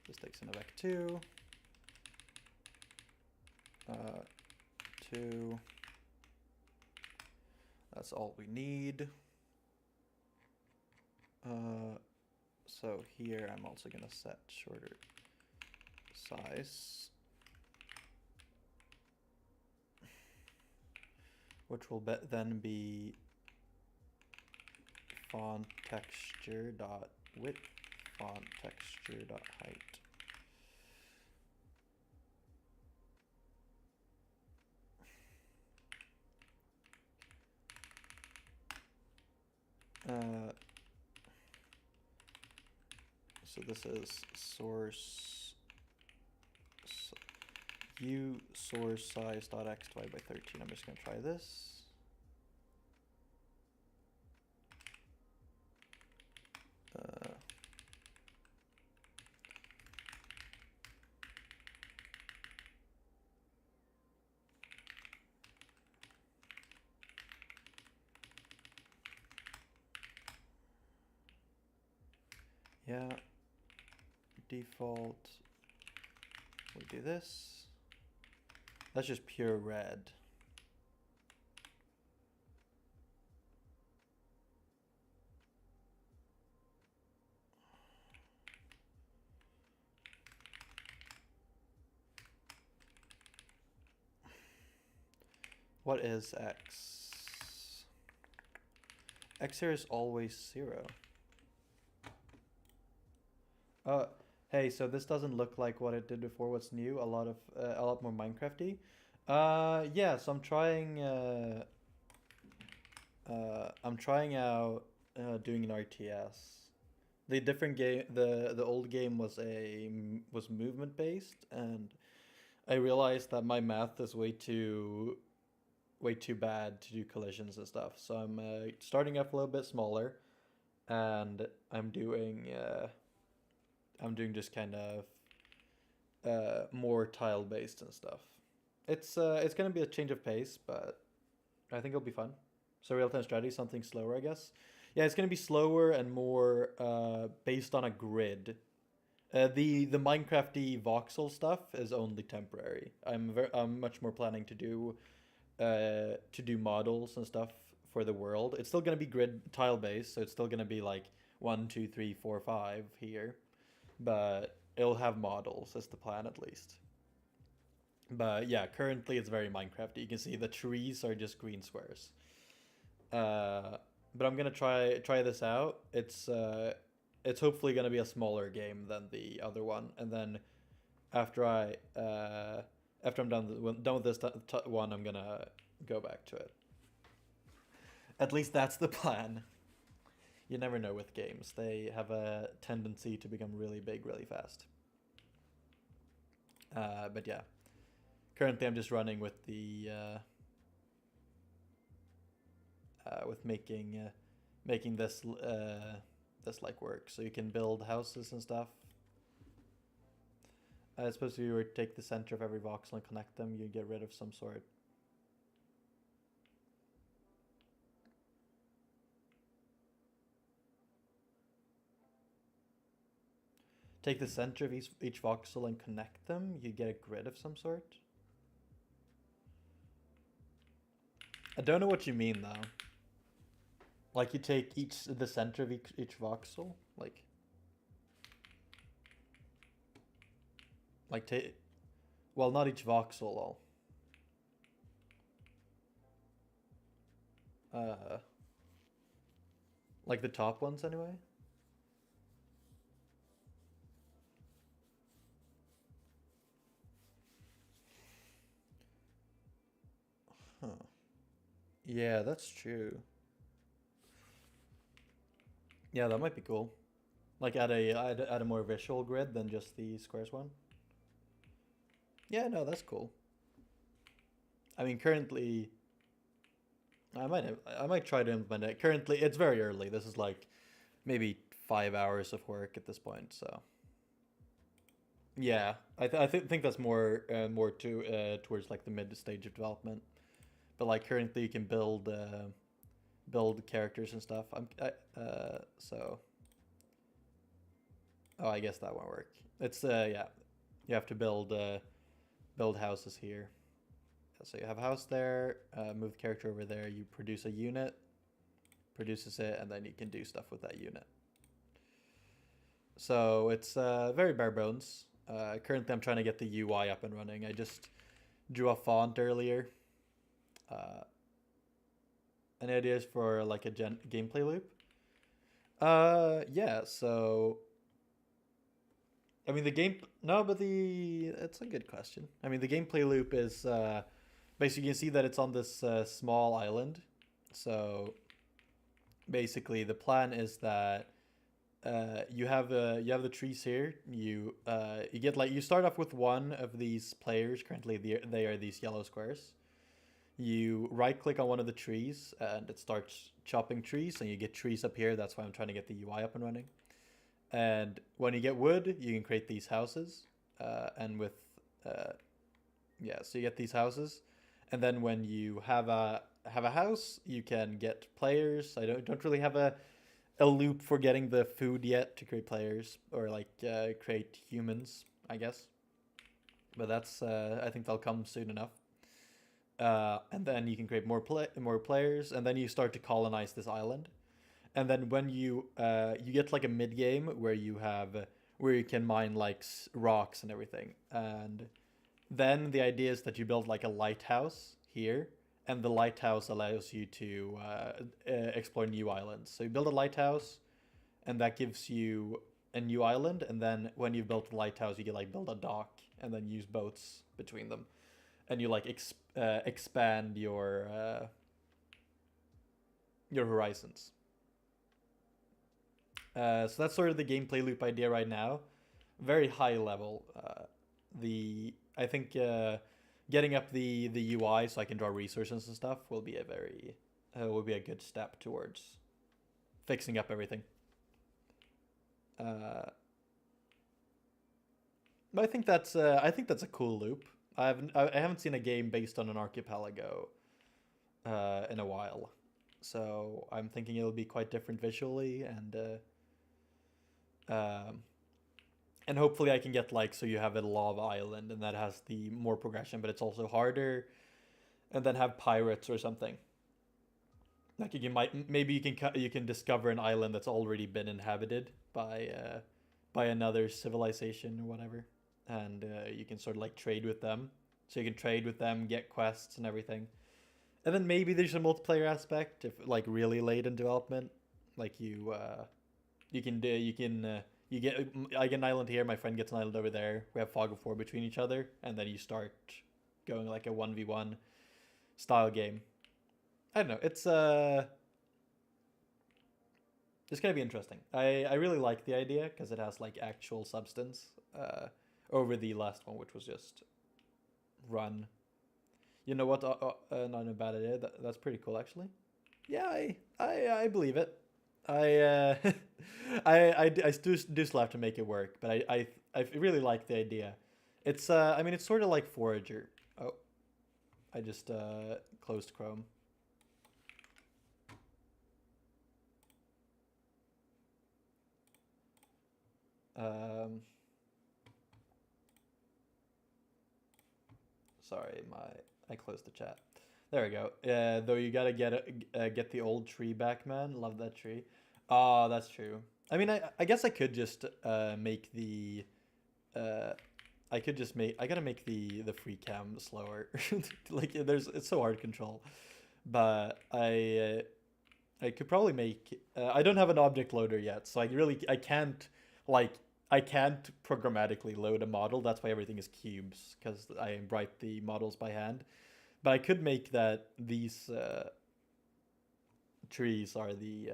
This takes in a vec2. 2. That's all we need. So here I'm also gonna set shorter size, which will then be font texture dot width, font texture dot height. So this is source u source size dot x divided by 13. I'm just gonna try this. Yeah, default, we do this. That's just pure red. What is X? X here is always 0. Hey, so this doesn't look like what it did before. What's new? A lot more Minecrafty. Yeah. So I'm trying out doing an RTS. The different game, the old game was movement based, and I realized that my math is way too bad to do collisions and stuff. So I'm starting off a little bit smaller, and I'm doing just kind of more tile based and stuff. It's gonna be a change of pace, but I think it'll be fun. So real time strategy, something slower, I guess. Yeah, it's gonna be slower and more based on a grid. The Minecrafty voxel stuff is only temporary. I'm much more planning to do models and stuff for the world. It's still gonna be grid tile based, so it's still gonna be like 1, 2, 3, 4, 5 here, but it'll have models as the plan at least. But yeah, currently it's very Minecrafty. You can see the trees are just green squares. But I'm gonna try this out. It's hopefully gonna be a smaller game than the other one, and then after I after I'm done with this one, I'm gonna go back to it. At least that's the plan. You never know with games; they have a tendency to become really big really fast. But yeah, currently I'm just running with the with making this like work, so you can build houses and stuff. I suppose if you were to take the center of every voxel and connect them, you get rid of some sort. Take the center of each voxel and connect them, you get a grid of some sort. I don't know what you mean though. Like you take the center of each voxel, like take, well, not each voxel all. Like the top ones anyway. Huh. Yeah, that's true. Yeah, that might be cool. Like add a more visual grid than just the squares one. Yeah, no, that's cool. I mean, currently, I might try to implement it. Currently, it's very early. This is like maybe 5 hours of work at this point. So yeah, think that's more towards like the mid stage of development. But like currently, you can build characters and stuff. So oh, I guess that won't work. It's yeah, you have to build houses here. So you have a house there, move the character over there, you produce a unit, produces it, and then you can do stuff with that unit. So it's very bare bones. Currently I'm trying to get the UI up and running. I just drew a font earlier. Any ideas for like a gameplay loop? Yeah, so I mean it's a good question. I mean the gameplay loop is basically you can see that it's on this small island. So basically the plan is that you have the trees here. You get like you start off with one of these players. Currently they are these yellow squares. You right click on one of the trees and it starts chopping trees, and you get trees up here. That's why I'm trying to get the UI up and running. And when you get wood, you can create these houses. And with yeah, so you get these houses, and then when you have a house, you can get players. I don't really have a loop for getting the food yet to create players, or like create humans, I guess. But that's I think that'll come soon enough. And then you can create more players, and then you start to colonize this island. And then when you get like a mid game where you can mine like rocks and everything, and then the idea is that you build like a lighthouse here, and the lighthouse allows you to explore new islands. So you build a lighthouse, and that gives you a new island. And then when you've built a lighthouse, you can like build a dock and then use boats between them, and you like expand your horizons. So that's sort of the gameplay loop idea right now. Very high level. I think getting up the UI so I can draw resources and stuff will be a good step towards fixing up everything. But I think that's a cool loop. I haven't seen a game based on an archipelago in a while, so I'm thinking it'll be quite different visually, and And hopefully I can get like, so you have a lava island and that has the more progression, but it's also harder, and then have pirates or something. Like you might, maybe you can discover an island that's already been inhabited by another civilization or whatever, and you can sort of like trade with them. So you can trade with them, get quests and everything. And then maybe there's a multiplayer aspect if like really late in development, like you can do you can you get I get an island here, my friend gets an island over there. We have fog of war between each other, and then you start going like a 1v1 style game. I don't know. It's gonna be interesting. I really like the idea because it has like actual substance. Over the last one, which was just run. You know what? Not a bad idea. That's pretty cool, actually. Yeah, I believe it. I I do still have to make it work, but I really like the idea. It's I mean it's sort of like Forager. Oh, I just closed Chrome. Um, sorry, I closed the chat. There we go. Though you gotta get the old tree back, man. Love that tree. Ah, that's true. I mean, I guess I could just make the uh I could just make I gotta make the free cam slower. Like it's so hard to control. But I could probably make I don't have an object loader yet, so I can't like I can't programmatically load a model. That's why everything is cubes because I write the models by hand. But I could make that these trees are the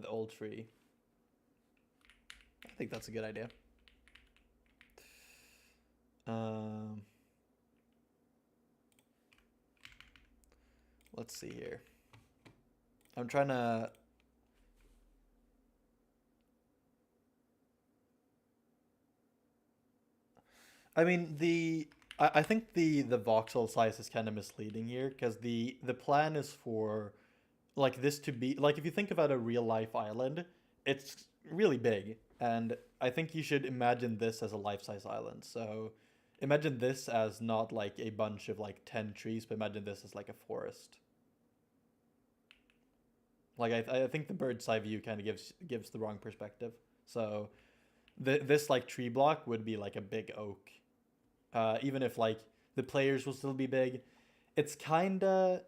old tree. I think that's a good idea. Um, let's see here. I'm trying to. I mean I think the voxel size is kind of misleading here because the plan is for like this to be like if you think about a real life island, it's really big, and I think you should imagine this as a life size island. So imagine this as not like a bunch of like 10 trees, but imagine this as like a forest. Like I think the bird's eye view kind of gives the wrong perspective. So this like tree block would be like a big oak, even if like the players will still be big. It's kinda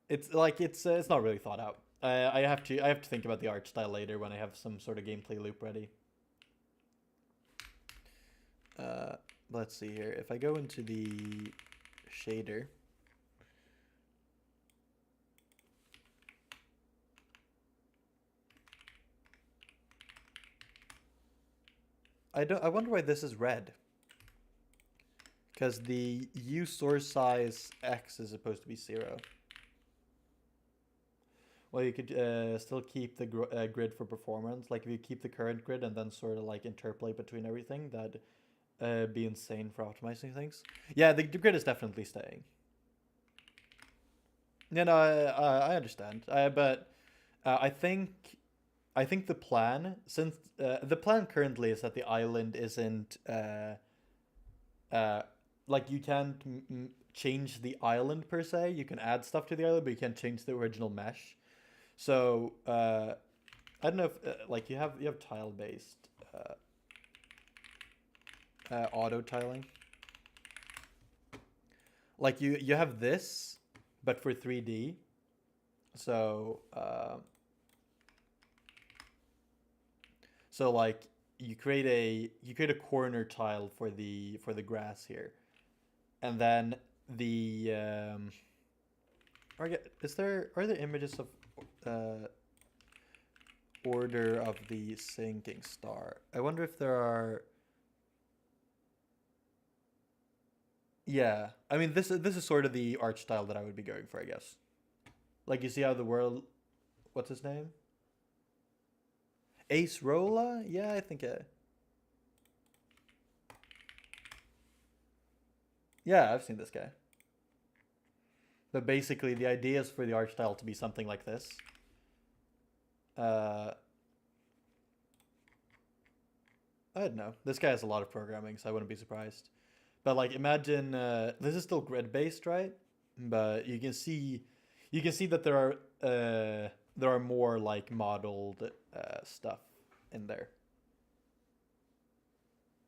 it's like it's not really thought out. I have to think about the art style later when I have some sort of gameplay loop ready. Uh, let's see here. If I go into the shader, I wonder why this is red. Because the U source size X is supposed to be 0. Well, you could still keep the grid for performance. Like if you keep the current grid and then sort of like interpolate between everything, that'd be insane for optimizing things. Yeah, the grid is definitely staying. Yeah, no, I understand. But I think the plan, since the plan currently is that the island isn't uh, like you can't change the island per se. You can add stuff to the island, but you can't change the original mesh. So I don't know if like you have tile based auto tiling. Like you have this, but for 3D. So so like you create a corner tile for the grass here, and then the are there images of uh, order of the sinking star? I wonder if there are. Yeah, I mean this is sort of the art style that I would be going for, I guess. Like you see how the world, what's his name? Ace Rolla? Yeah, I think. Yeah, I've seen this guy. But basically, the idea is for the art style to be something like this. Uh, I don't know. This guy has a lot of programming, so I wouldn't be surprised. But like, imagine this is still grid based, right? But you can see that there are more like modeled stuff in there.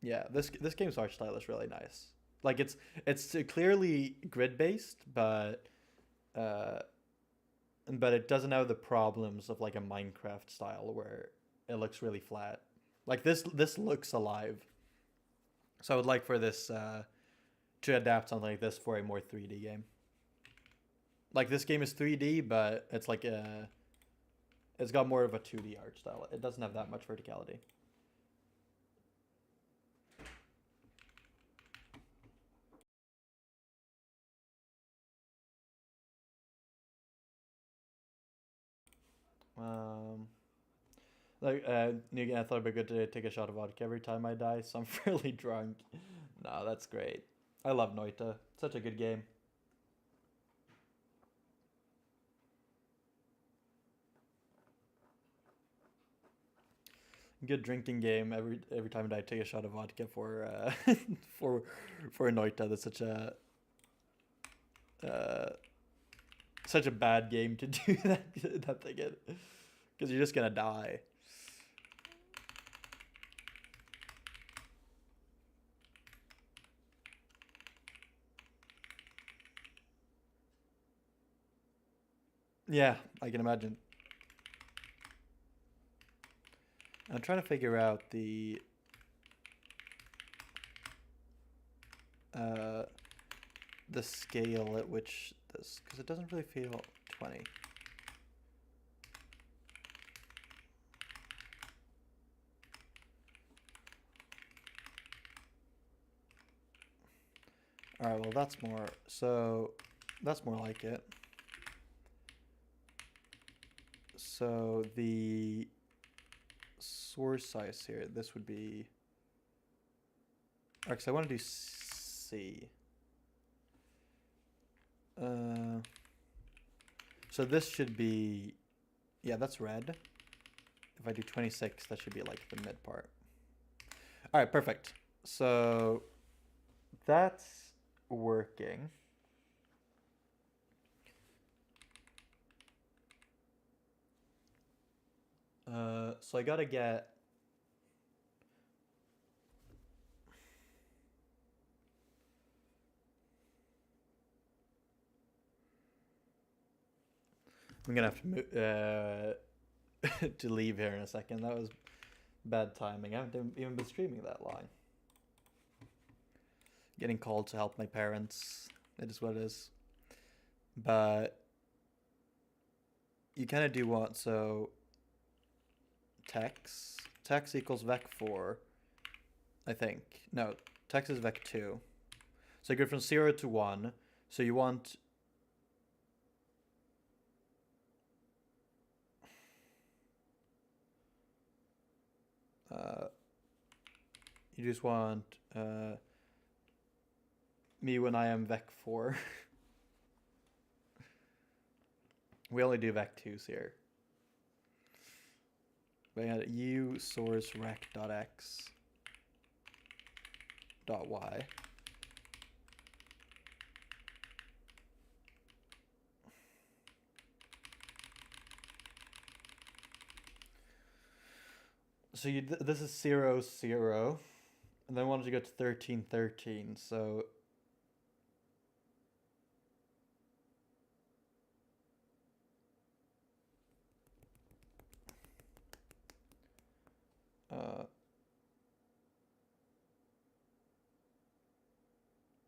Yeah, this game's art style is really nice. Like it's clearly grid based, uh, but it doesn't have the problems of like a Minecraft style where it looks really flat. Like this looks alive. So I would like for this to adapt something like this for a more 3D game. Like this game is 3D, but it's like it's got more of a 2D art style. It doesn't have that much verticality. Um, I thought it'd be good to take a shot of vodka every time I die, so I'm fairly drunk. No, that's great. I love Noita. Such a good game. Good drinking game. Every time I take a shot of vodka for for for Noita. That's uh, such a bad game to do that thing in, because you're just gonna die. Yeah, I can imagine. I'm trying to figure out uh, the scale at which this, because it doesn't really feel 20. All right, well that's more, so that's more like it. So the source size here, this would be, because I want to do C. So this should be, yeah, that's red. If I do 26, that should be like the mid part. All right, perfect. So that's working. So I gotta get. I'm gonna have to move, to leave here in a second. That was bad timing. I haven't even been streaming that long. Getting called to help my parents. It is what it is. But you kind of do want, so tex equals vec4, I think. No, tex is vec2. So you go from 0 to 1. So you want you just want me when I am vec4. We only do vec2s here. We got u source rec.x dot y. So this is 0, 0. And then I wanted to go to 13, 13. So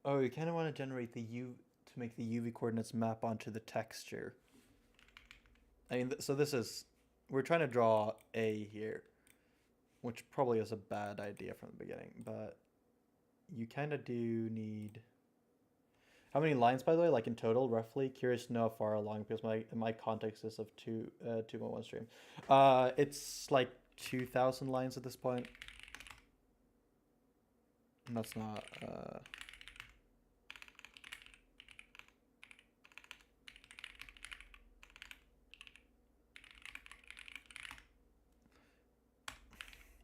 oh, you kind of want to generate the U to make the UV coordinates map onto the texture. I mean, so this is, we're trying to draw A here, which probably is a bad idea from the beginning, but you kind of do need. How many lines, by the way, like in total, roughly? Curious to know how far along, because my context is of 2.1 stream. It's like 2,000 lines at this point. And that's not.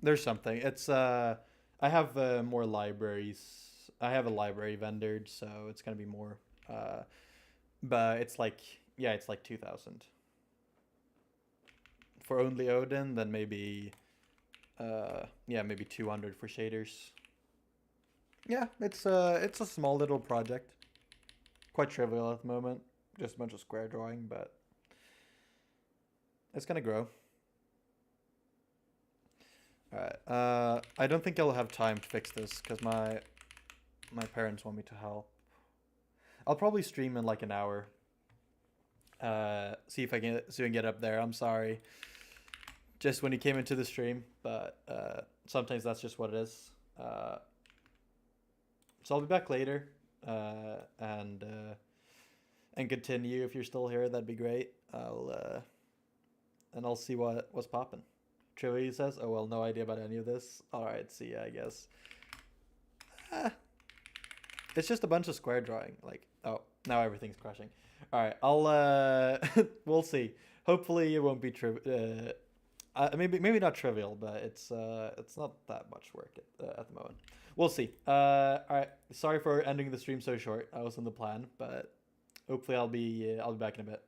There's something. It's I have more libraries. I have a library vendor, so it's gonna be more. Uh, but it's like yeah, it's like 2,000 for only Odin. Then maybe yeah, maybe 200 for shaders. Yeah, it's a small little project. Quite trivial at the moment. Just a bunch of square drawing, but it's gonna grow. All right. I don't think I'll have time to fix this because my parents want me to help. I'll probably stream in like an hour. See if I can get up there. I'm sorry. Just when you came into the stream, but sometimes that's just what it is. So I'll be back later, and continue if you're still here. That'd be great. I'll see what's popping. Trivia says, "Oh well, no idea about any of this." All right, see ya, I guess. Ah, it's just a bunch of square drawing. Like, oh, now everything's crashing. All right, I'll we'll see. Hopefully, it won't be maybe not trivial, but it's not that much work at the moment. We'll see. All right. Sorry for ending the stream so short. I was on the plan, but hopefully I'll be back in a bit.